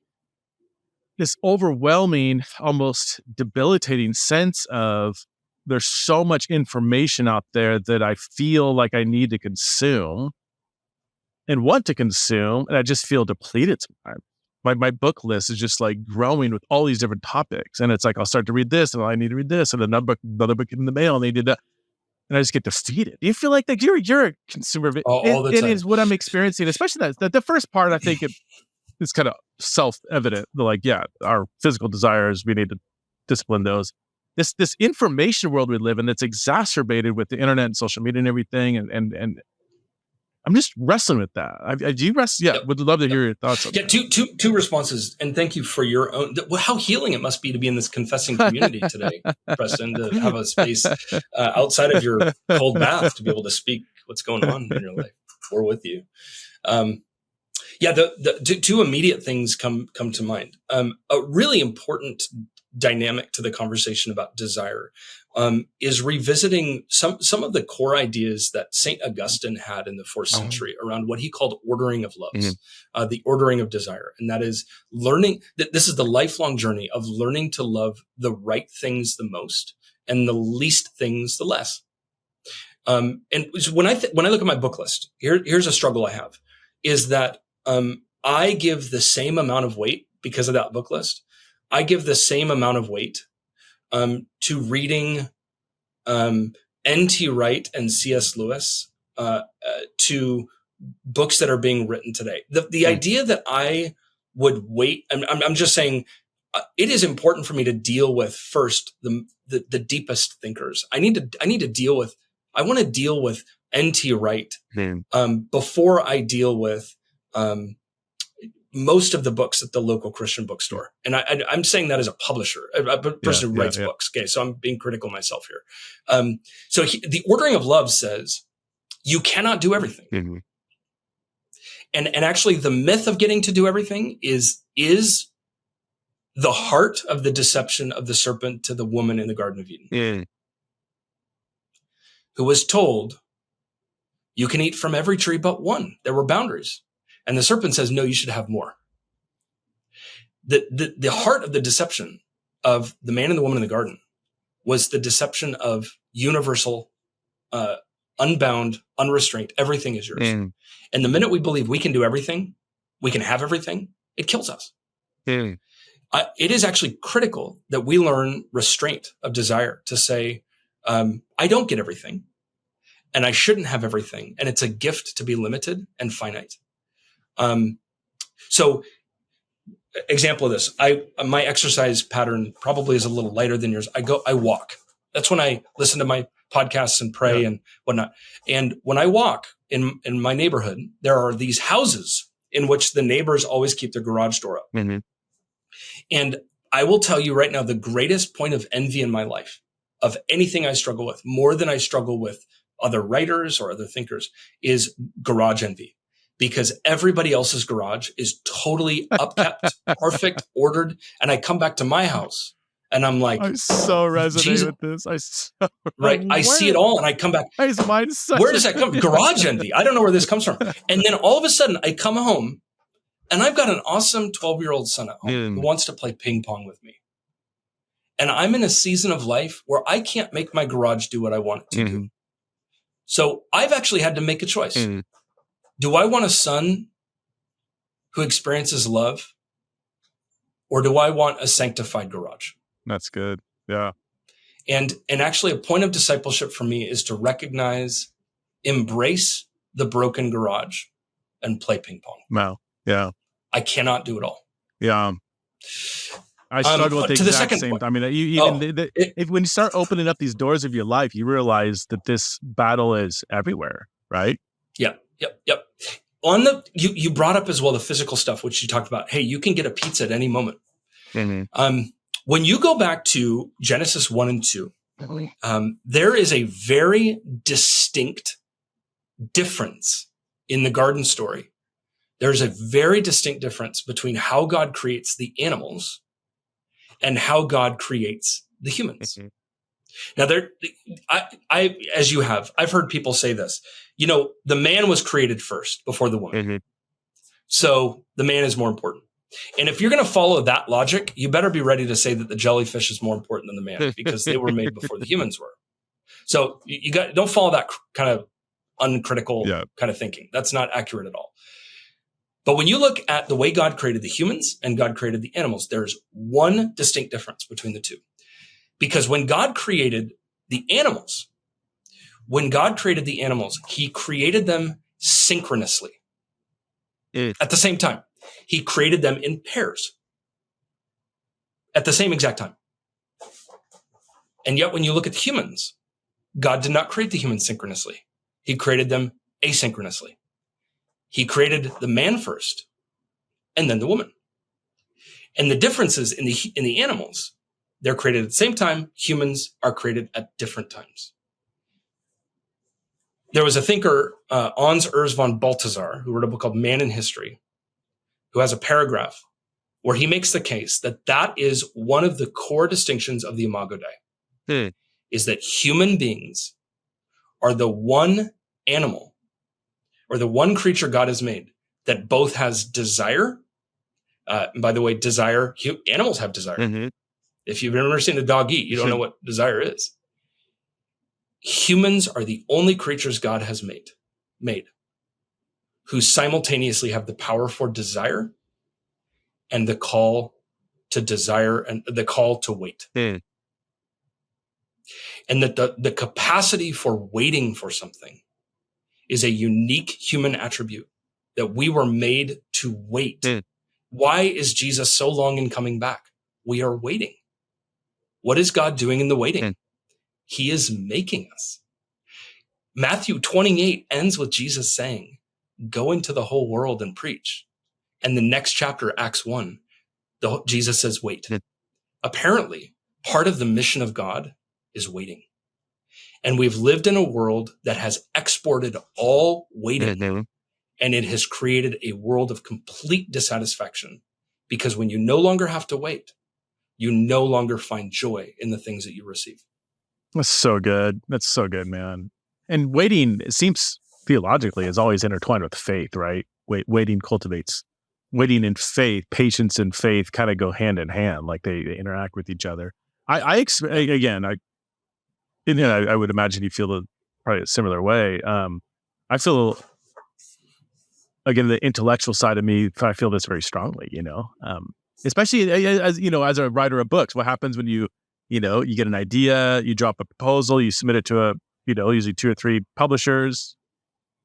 Speaker 2: this overwhelming, almost debilitating sense of there's so much information out there that I feel like I need to consume and want to consume, and I just feel depleted sometimes. My book list is just like growing with all these different topics, and it's like I'll start to read this, and I need to read this, and another book in the mail, and they did that. And I just get defeated. Do you feel like that you're a consumer of it?
Speaker 3: All the time.
Speaker 2: It is what I'm experiencing, especially that the first part, I think it's kind of self-evident. Like, our physical desires, we need to discipline those. This information world we live in that's exacerbated with the internet and social media and everything. And I'm just wrestling with that. I do wrestle. Yeah,
Speaker 3: Yep.
Speaker 2: would love to hear your thoughts on that.
Speaker 3: Two responses, and thank you for your own. How healing it must be to be in this confessing community today, Preston, to have a space outside of your cold bath to be able to speak what's going on in your life. We're with you. The two immediate things come to mind. A really important dynamic to the conversation about desire is revisiting some of the core ideas that St. Augustine had in the 4th century around what he called ordering of loves, the ordering of desire. And that is learning that this is the lifelong journey of learning to love the right things the most and the least things the less. And so when I look at my book list, here's a struggle I have, is that I give the same amount of weight because of that book list. I give the same amount of weight to reading N.T. Wright and C.S. Lewis, to books that are being written today. The idea that I would wait, I'm just saying, it is important for me to deal with first the deepest thinkers. I want to deal with N.T. Wright before I deal with most of the books at the local Christian bookstore. And I'm saying that as a publisher, a person who writes books. Okay. So I'm being critical myself here. The ordering of love says you cannot do everything.
Speaker 2: Mm-hmm.
Speaker 3: And actually the myth of getting to do everything is the heart of the deception of the serpent to the woman in the Garden of Eden, who was told, you can eat from every tree but one. There were boundaries. And the serpent says, no, you should have more. The heart of the deception of the man and the woman in the garden was the deception of universal, unbound, unrestrained, everything is yours. And the minute we believe we can do everything, we can have everything, it kills us. It is actually critical that we learn restraint of desire to say, I don't get everything and I shouldn't have everything. And it's a gift to be limited and finite. So example of this, my exercise pattern probably is a little lighter than yours. I walk. That's when I listen to my podcasts and pray and whatnot. And when I walk in my neighborhood, there are these houses in which the neighbors always keep their garage door up. Mm-hmm. And I will tell you right now, the greatest point of envy in my life of anything I struggle with, more than I struggle with other writers or other thinkers, is garage envy. Because everybody else's garage is totally upkept, perfect, ordered. And I come back to my house and I'm like,
Speaker 2: I so resonate with this.
Speaker 3: I see it all and I come back. Where does that come from? Garage envy. I don't know where this comes from. And then all of a sudden I come home and I've got an awesome 12-year-old son at home who wants to play ping pong with me. And I'm in a season of life where I can't make my garage do what I want it to do. So I've actually had to make a choice. Do I want a son who experiences love, or do I want a sanctified garage?
Speaker 2: That's good. Yeah.
Speaker 3: And actually a point of discipleship for me is to recognize, embrace the broken garage and play ping pong.
Speaker 2: Wow. Yeah.
Speaker 3: I cannot do it all.
Speaker 2: Yeah. I struggle with the exact same. I mean, when you start opening up these doors of your life, you realize that this battle is everywhere, right?
Speaker 3: Yep. You brought up as well the physical stuff, which you talked about. Hey, you can get a pizza at any moment. When you go back to Genesis 1 and 2, there is a very distinct difference in the garden story. There's a very distinct difference between how God creates the animals and how God creates the humans. Now, as you have, I've heard people say this. The man was created first before the woman. So the man is more important. And if you're going to follow that logic, you better be ready to say that the jellyfish is more important than the man because they were made before the humans were. So don't follow that kind of uncritical kind of thinking. That's not accurate at all. But when you look at the way God created the humans and God created the animals, there's one distinct difference between the two. Because when God created the animals, he created them synchronously. At the same time, he created them in pairs at the same exact time. And yet when you look at the humans, God did not create the humans synchronously. He created them asynchronously. He created the man first and then the woman. And the differences in the animals, they're created at the same time. Humans are created at different times. There was a thinker, Hans Urs von Balthasar, who wrote a book called Man in History, who has a paragraph where he makes the case that that is one of the core distinctions of the Imago Dei, is that human beings are the one animal or the one creature God has made that both has desire. And by the way, desire, animals have desire. Mm-hmm. If you've never seen a dog eat, you don't know what desire is. Humans are the only creatures God has made who simultaneously have the power for desire and the call to desire and the call to wait. And that the capacity for waiting for something is a unique human attribute, that we were made to wait. Why is Jesus so long in coming back? We are waiting. What is God doing in the waiting? He is making us. Matthew 28 ends with Jesus saying, go into the whole world and preach. And the next chapter, Acts 1, Jesus says, wait. Apparently, part of the mission of God is waiting. And we've lived in a world that has exported all waiting, and it has created a world of complete dissatisfaction, because when you no longer have to wait, you no longer find joy in the things that you receive.
Speaker 2: That's so good. That's so good, man. And waiting, it seems theologically, is always intertwined with faith, right? Waiting cultivates. Waiting and faith, patience and faith kind of go hand in hand, like they interact with each other. I would imagine you feel probably a similar way. I feel, again, the intellectual side of me, I feel this very strongly, especially as a writer of books. What happens when you get an idea, you drop a proposal, you submit it to usually 2 or 3 publishers.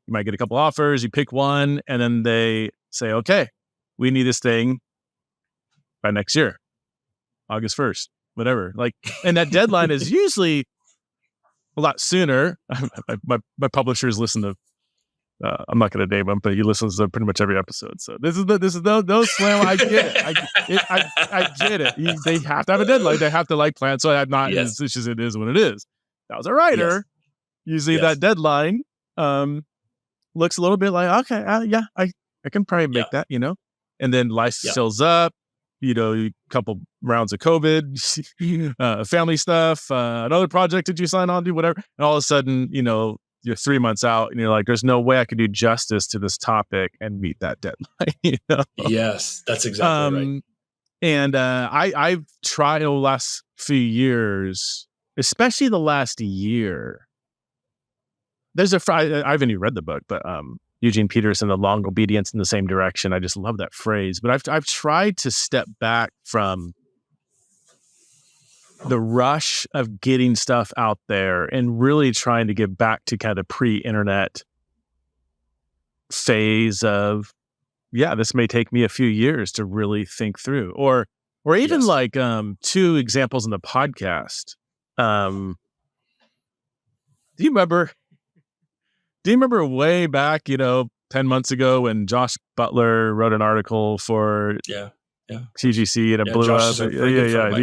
Speaker 2: You might get a couple offers, you pick one, and then they say, okay, we need this thing by next year, August 1st, whatever. And that deadline is usually a lot sooner. My publishers listen to, I'm not going to name them, but he listens to pretty much every episode. So this is no slam. I get it. I get it. They have to have a deadline. They have to plan. So I'm not, it's just, it is what it is. That was a writer. Usually that deadline looks a little bit like, okay, I can probably make that, and then life fills up, a couple rounds of COVID, family stuff, another project that you sign on to, whatever. And all of a sudden, you're 3 months out and you're like, there's no way I could do justice to this topic and meet that deadline.
Speaker 3: Yes, that's exactly right.
Speaker 2: And I've tried the last few years, especially the last year. I haven't even read the book, but Eugene Peterson, The Long Obedience in the Same Direction. I just love that phrase. But I've tried to step back from the rush of getting stuff out there and really trying to get back to kind of pre-internet phase of, this may take me a few years to really think through, or even 2 examples in the podcast. Do you remember way back, 10 months ago when Josh Butler wrote an article for TGC and it blew up?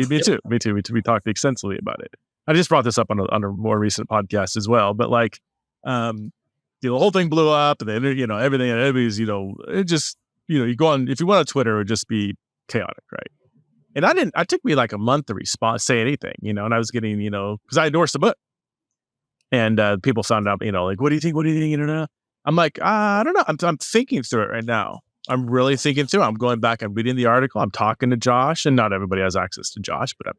Speaker 2: Me too. We talked extensively about it. I just brought this up on a more recent podcast as well. But the whole thing blew up, and then everything, and everybody's it just you go on, if you went on Twitter, it would just be chaotic, right? And it took me like a month to say anything, and I was getting because I endorsed the book. And people found out, what do you think? What do you think? I'm like, I don't know. I'm thinking through it right now. I'm really thinking through it. I'm going back. I'm reading the article. I'm talking to Josh, and not everybody has access to Josh, but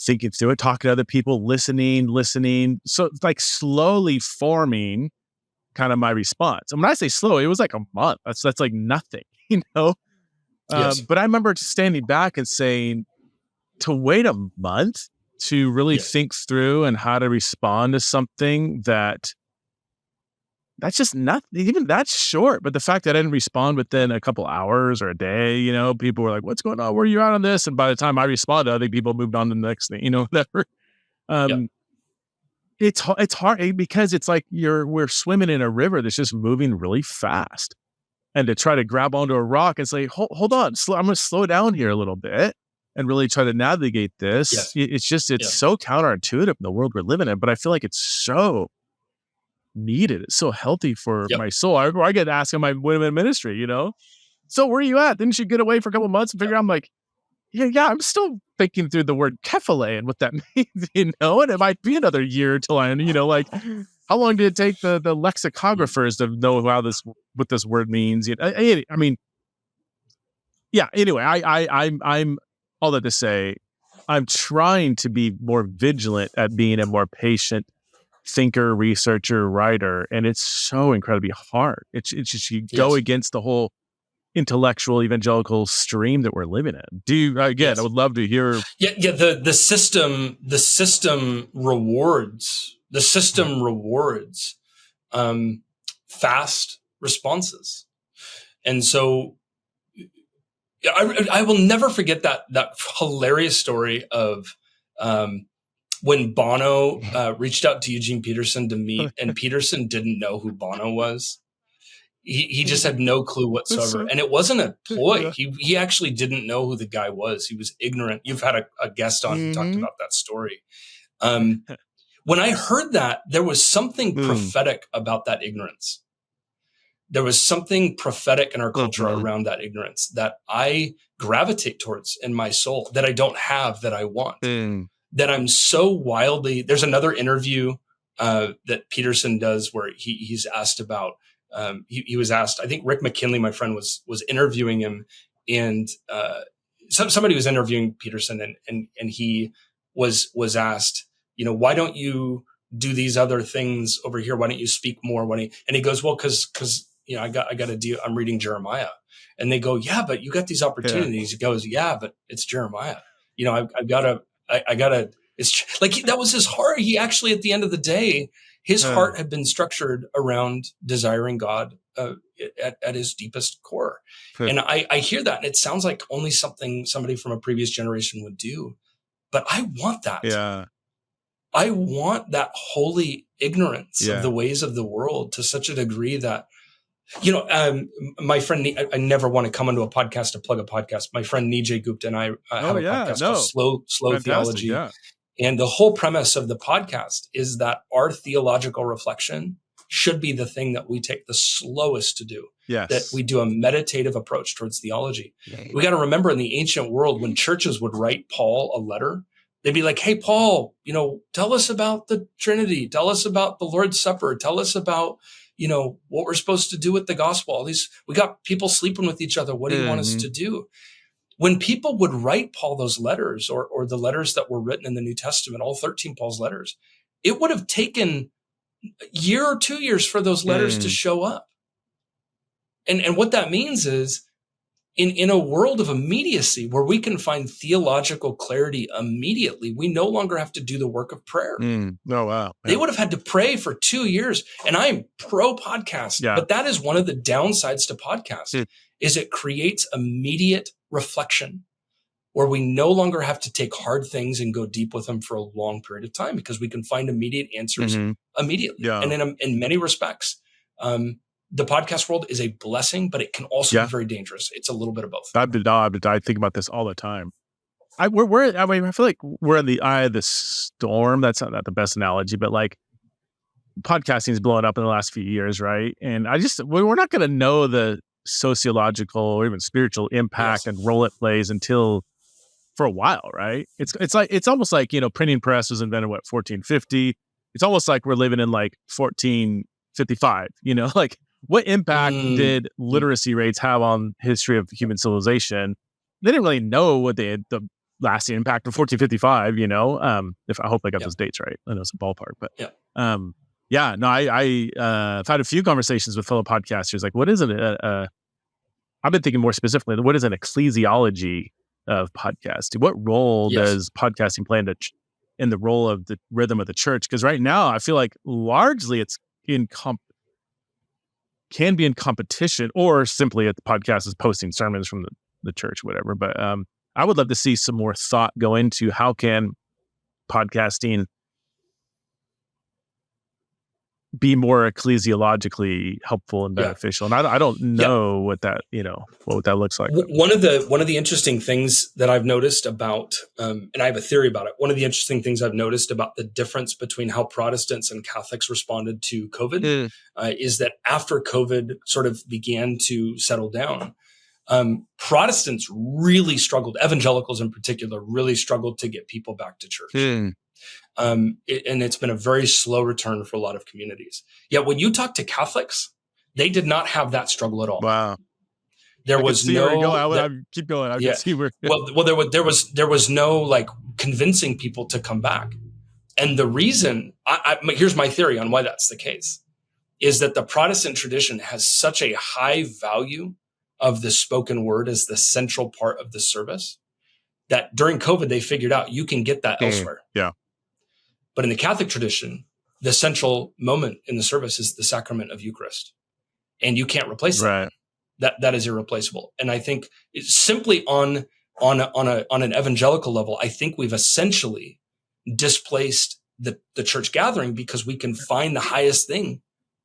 Speaker 2: thinking through it, talking to other people, listening. So slowly forming kind of my response. And when I say slow, it was like a month. That's like nothing,
Speaker 3: Yes.
Speaker 2: But I remember standing back and saying, to wait a month to really think through and how to respond to something that's just not even that's short. But the fact that I didn't respond within a couple hours or a day, people were like, what's going on? Where are you at on this? And by the time I responded, I think people moved on to the next thing, whatever. It's hard because it's like we're swimming in a river that's just moving really fast. and to try to grab onto a rock and say, hold on, I'm going to slow down here a little bit and really try to navigate this.
Speaker 3: Yes.
Speaker 2: It's so counterintuitive in the world we're living in, but I feel like it's so needed. It's so healthy for my soul. I get asked in my women ministry, so where are you at? Didn't you get away for a couple of months and figure out? I'm like, yeah, I'm still thinking through the word kephale and what that means, and it might be another year till I, like, how long did it take the lexicographers to know what this word means? I mean, yeah. Anyway, I'm all that to say, I'm trying to be more vigilant at being a more patient thinker, researcher, writer, and it's so incredibly hard. It's just you go against the whole intellectual evangelical stream that we're living in. I would love to hear.
Speaker 3: Yeah. The system rewards fast responses, and so I will never forget that hilarious story of when Bono reached out to Eugene Peterson to meet, and Peterson didn't know who Bono was. He just had no clue whatsoever. And it wasn't a ploy. He actually didn't know who the guy was. He was ignorant. You've had a guest on who talked about that story. When I heard that, there was something prophetic about that ignorance. There was something prophetic in our culture around that ignorance that I gravitate towards in my soul, that I don't have, that I want, that I'm so wildly. There's another interview that Peterson does where he's asked about, he was asked, I think Rick McKinley, my friend, was interviewing him, and somebody was interviewing Peterson, and he was asked, why don't you do these other things over here? Why don't you speak more? And he goes, well, because I got to deal. I'm reading Jeremiah, and they go, yeah, but you got these opportunities. He goes, yeah, but it's Jeremiah. I've got to. It's like that was his heart. He actually, at the end of the day, his heart had been structured around desiring God at his deepest core. And I hear that, and it sounds like only something somebody from a previous generation would do. But I want that.
Speaker 2: Yeah.
Speaker 3: I want that holy ignorance of the ways of the world to such a degree that, my friend, I never want to come into a podcast to plug a podcast. My friend Nijay Gupta and I have a podcast called Slow Theology. Yeah. And the whole premise of the podcast is that our theological reflection should be the thing that we take the slowest to do.
Speaker 2: Yes.
Speaker 3: That we do a meditative approach towards theology. We got to remember, in the ancient world, when churches would write Paul a letter, they'd be like, hey, Paul, tell us about the Trinity. Tell us about the Lord's Supper. Tell us about, what we're supposed to do with the gospel. All these, we got people sleeping with each other. What do you want us to do? When people would write Paul those letters, or the letters that were written in the New Testament, all 13 Paul's letters, it would have taken a year or 2 years for those letters to show up. And what that means is, in a world of immediacy where we can find theological clarity immediately, we no longer have to do the work of prayer.
Speaker 2: Oh, wow. Yeah.
Speaker 3: They would have had to pray for 2 years. And I'm pro podcast, but that is one of the downsides to podcast, is it creates immediate reflection where we no longer have to take hard things and go deep with them for a long period of time, because we can find immediate answers immediately. Yeah. And in many respects, the podcast world is a blessing, but it can also be very dangerous. It's a little bit of both.
Speaker 2: I think about this all the time. I feel like we're in the eye of the storm. That's not the best analogy, but like, podcasting's blown up in the last few years, right? And we're not going to know the sociological or even spiritual impact and role it plays until for a while, right? It's almost like, printing press was invented 1450. It's almost like we're living in like 1455. Like, what impact did literacy rates have on history of human civilization? They didn't really know what the lasting impact of 1455. If I hope I got those dates right. I know it's a ballpark, but I've had a few conversations with fellow podcasters. Like, what is it? I've been thinking more specifically, what is an ecclesiology of podcasting? What role does podcasting play in the role of the rhythm of the church? Because right now, I feel like largely it's can be in competition, or simply the podcast is posting sermons from the church, whatever. But I would love to see some more thought go into how can podcasting be more ecclesiologically helpful and beneficial. And I don't know what that, what that looks like.
Speaker 3: One of the interesting things that I've noticed about, and I have a theory about it. One of the interesting things I've noticed about the difference between how Protestants and Catholics responded to COVID is that after COVID sort of began to settle down, Protestants really struggled, evangelicals in particular, really struggled to get people back to church. And it's been a very slow return for a lot of communities. Yet when you talk to Catholics, they did not have that struggle at all.
Speaker 2: Wow.
Speaker 3: There was no.
Speaker 2: Keep going. I can see where.
Speaker 3: Well, there was no like convincing people to come back, and the reason. Here's my theory on why that's the case, is that the Protestant tradition has such a high value of the spoken word as the central part of the service that during COVID they figured out you can get that elsewhere.
Speaker 2: Yeah.
Speaker 3: But in the Catholic tradition, the central moment in the service is the sacrament of Eucharist, and you can't replace that.
Speaker 2: Right.
Speaker 3: That is irreplaceable. And I think it's simply on an evangelical level, I think we've essentially displaced the church gathering because we can find the highest thing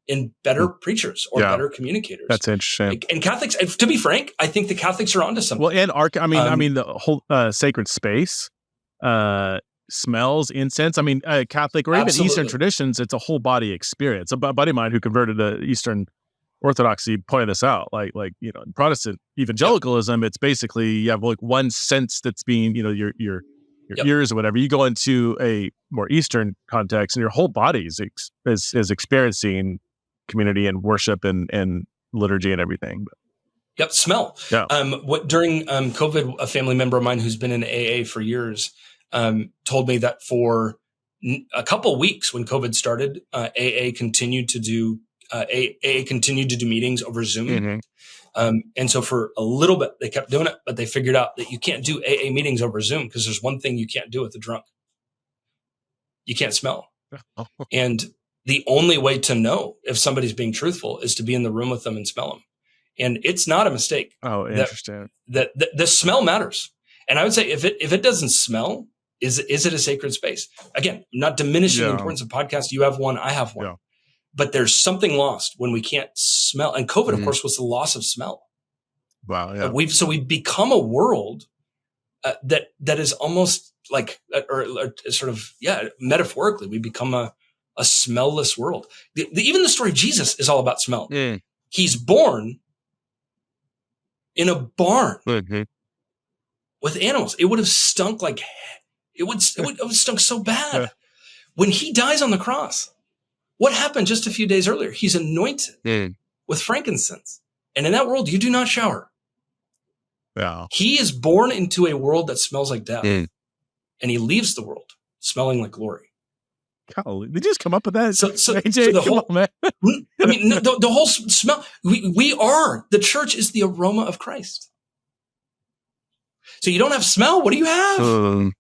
Speaker 3: in better preachers or better communicators.
Speaker 2: That's interesting.
Speaker 3: And Catholics, to be frank, I think the Catholics are onto something.
Speaker 2: Well, and the whole sacred space. Smells, incense. Catholic or even Eastern traditions, it's a whole body experience. A buddy of mine who converted to Eastern Orthodoxy pointed this out. Like in Protestant evangelicalism, it's basically you have like one sense that's being, your ears or whatever. You go into a more Eastern context, and your whole body is experiencing community and worship and liturgy and everything.
Speaker 3: Yep, smell.
Speaker 2: Yeah.
Speaker 3: During COVID, a family member of mine who's been in AA for years told me that for a couple of weeks when COVID started, AA continued to do meetings over Zoom. And so for a little bit, they kept doing it, but they figured out that you can't do AA meetings over Zoom because there's one thing you can't do with a drunk. You can't smell. And the only way to know if somebody's being truthful is to be in the room with them and smell them. And it's not a mistake.
Speaker 2: Oh, interesting.
Speaker 3: That the smell matters. And I would say if it doesn't smell, is it a sacred space? Again, I'm not diminishing the importance of podcasts. You have one, I have one. Yeah. But there's something lost when we can't smell. And COVID, of course, was the loss of smell.
Speaker 2: Wow. Yeah.
Speaker 3: We've become a world that is almost like, or sort of, metaphorically, we become a smellless world. Even the story of Jesus is all about smell. He's born in a barn with animals. It would have stunk like it would have stunk so bad. Yeah. When he dies on the cross, what happened just a few days earlier? He's anointed with frankincense. And in that world, you do not shower.
Speaker 2: Yeah.
Speaker 3: He is born into a world that smells like death. And he leaves the world smelling like glory.
Speaker 2: Golly, did you just come up with that?
Speaker 3: So the whole, on, man. The whole smell, the church is the aroma of Christ. So you don't have smell. What do you have?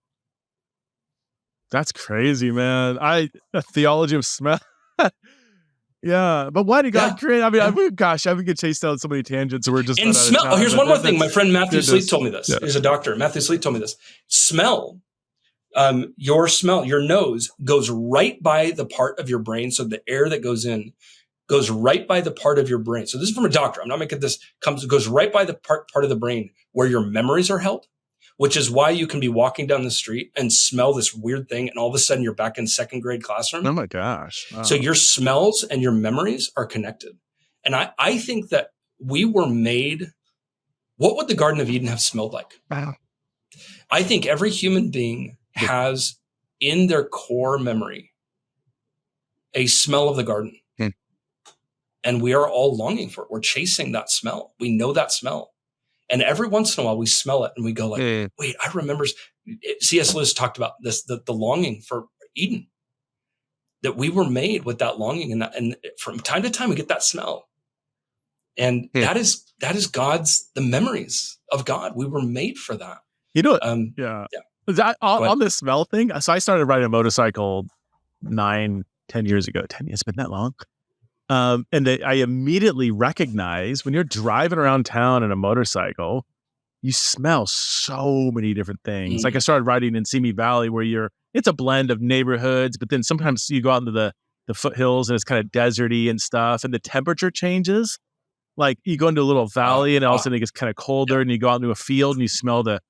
Speaker 2: That's crazy, man. A theology of smell. Yeah, but why did God create? We could chase down so many tangents. So we're just
Speaker 3: smell. Here's one more thing. My friend Matthew Sleet told me this. Yeah. He's a doctor. Matthew Sleet told me this. Smell. Your smell, your nose goes right by the part of your brain. So the air that goes in goes right by the part of your brain. So this is from a doctor. I'm not making this goes right by the part of the brain where your memories are held, which is why you can be walking down the street and smell this weird thing. And all of a sudden you're back in second grade classroom.
Speaker 2: Oh my gosh. Wow.
Speaker 3: So your smells and your memories are connected. And I think that we were made, what would the Garden of Eden have smelled like?
Speaker 2: Wow.
Speaker 3: I think every human being has in their core memory a smell of the garden. And we are all longing for it. We're chasing that smell. We know that smell. And every once in a while we smell it and we go like, wait, I remember C.S. Lewis talked about this, the longing for Eden, that we were made with that longing, and from time to time we get that smell. And that is the memories of God. We were made for that.
Speaker 2: You know what? That on the smell thing. So I started riding a motorcycle 9-10 years ago. It's been that long. And I immediately recognize when you're driving around town in a motorcycle, you smell so many different things. Like I started riding in Simi Valley where it's a blend of neighborhoods, but then sometimes you go out into the foothills and it's kind of deserty and stuff, and the temperature changes. Like you go into a little valley and all of a sudden it gets kind of colder, and you go out into a field and you smell the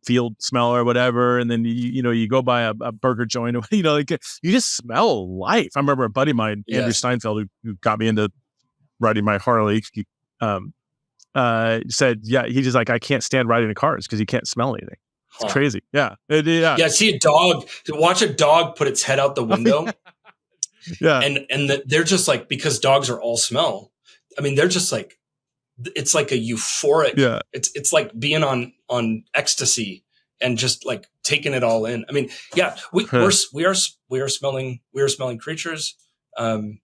Speaker 2: field smell or whatever, and then you go by a burger joint, like you just smell life. I remember a buddy of mine, Andrew Steinfeld, who got me into riding my Harley. Said, he's just like, I can't stand riding in cars because you can't smell anything. It's crazy. Yeah.
Speaker 3: See a dog, watch a dog put its head out the window. And they're just like, because dogs are all smell. I mean, they're just like, it's like a euphoric. Yeah. It's like being on ecstasy and just like taking it all in. I mean, we are smelling creatures. And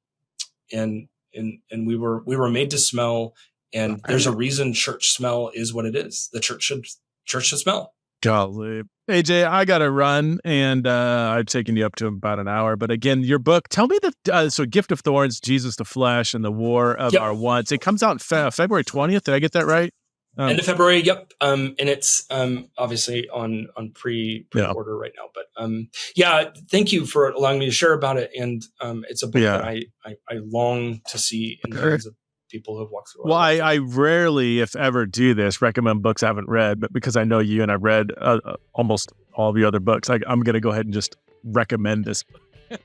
Speaker 3: we were made to smell, and there's a reason church smell is what it is. The church should smell.
Speaker 2: Golly. AJ, I got to run, and I've taken you up to about an hour. But again, your book, tell me so Gift of Thorns, Jesus the Flesh, and the War of Our Wants. It comes out on February 20th. Did I get that right?
Speaker 3: End of February. Yep. And it's obviously on pre-order right now. But thank you for allowing me to share about it. And it's a book that I long to see in the hands of people who have walked through it.
Speaker 2: Well, I rarely, if ever, do this, recommend books I haven't read, but because I know you and I've read almost all of your other books, I'm going to go ahead and just recommend this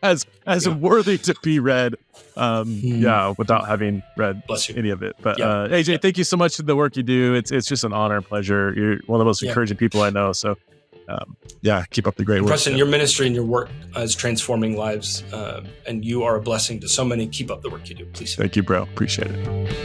Speaker 2: as worthy to be read, without having read any of it. But AJ, thank you so much for the work you do. It's just an honor and pleasure. You're one of the most encouraging people I know. So keep up the great work.
Speaker 3: Preston, your ministry and your work is transforming lives, and you are a blessing to so many. Keep up the work you do, please.
Speaker 2: Thank you, bro. Appreciate it.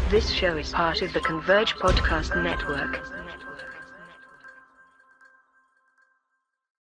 Speaker 4: This show is part of the Converge Podcast Network.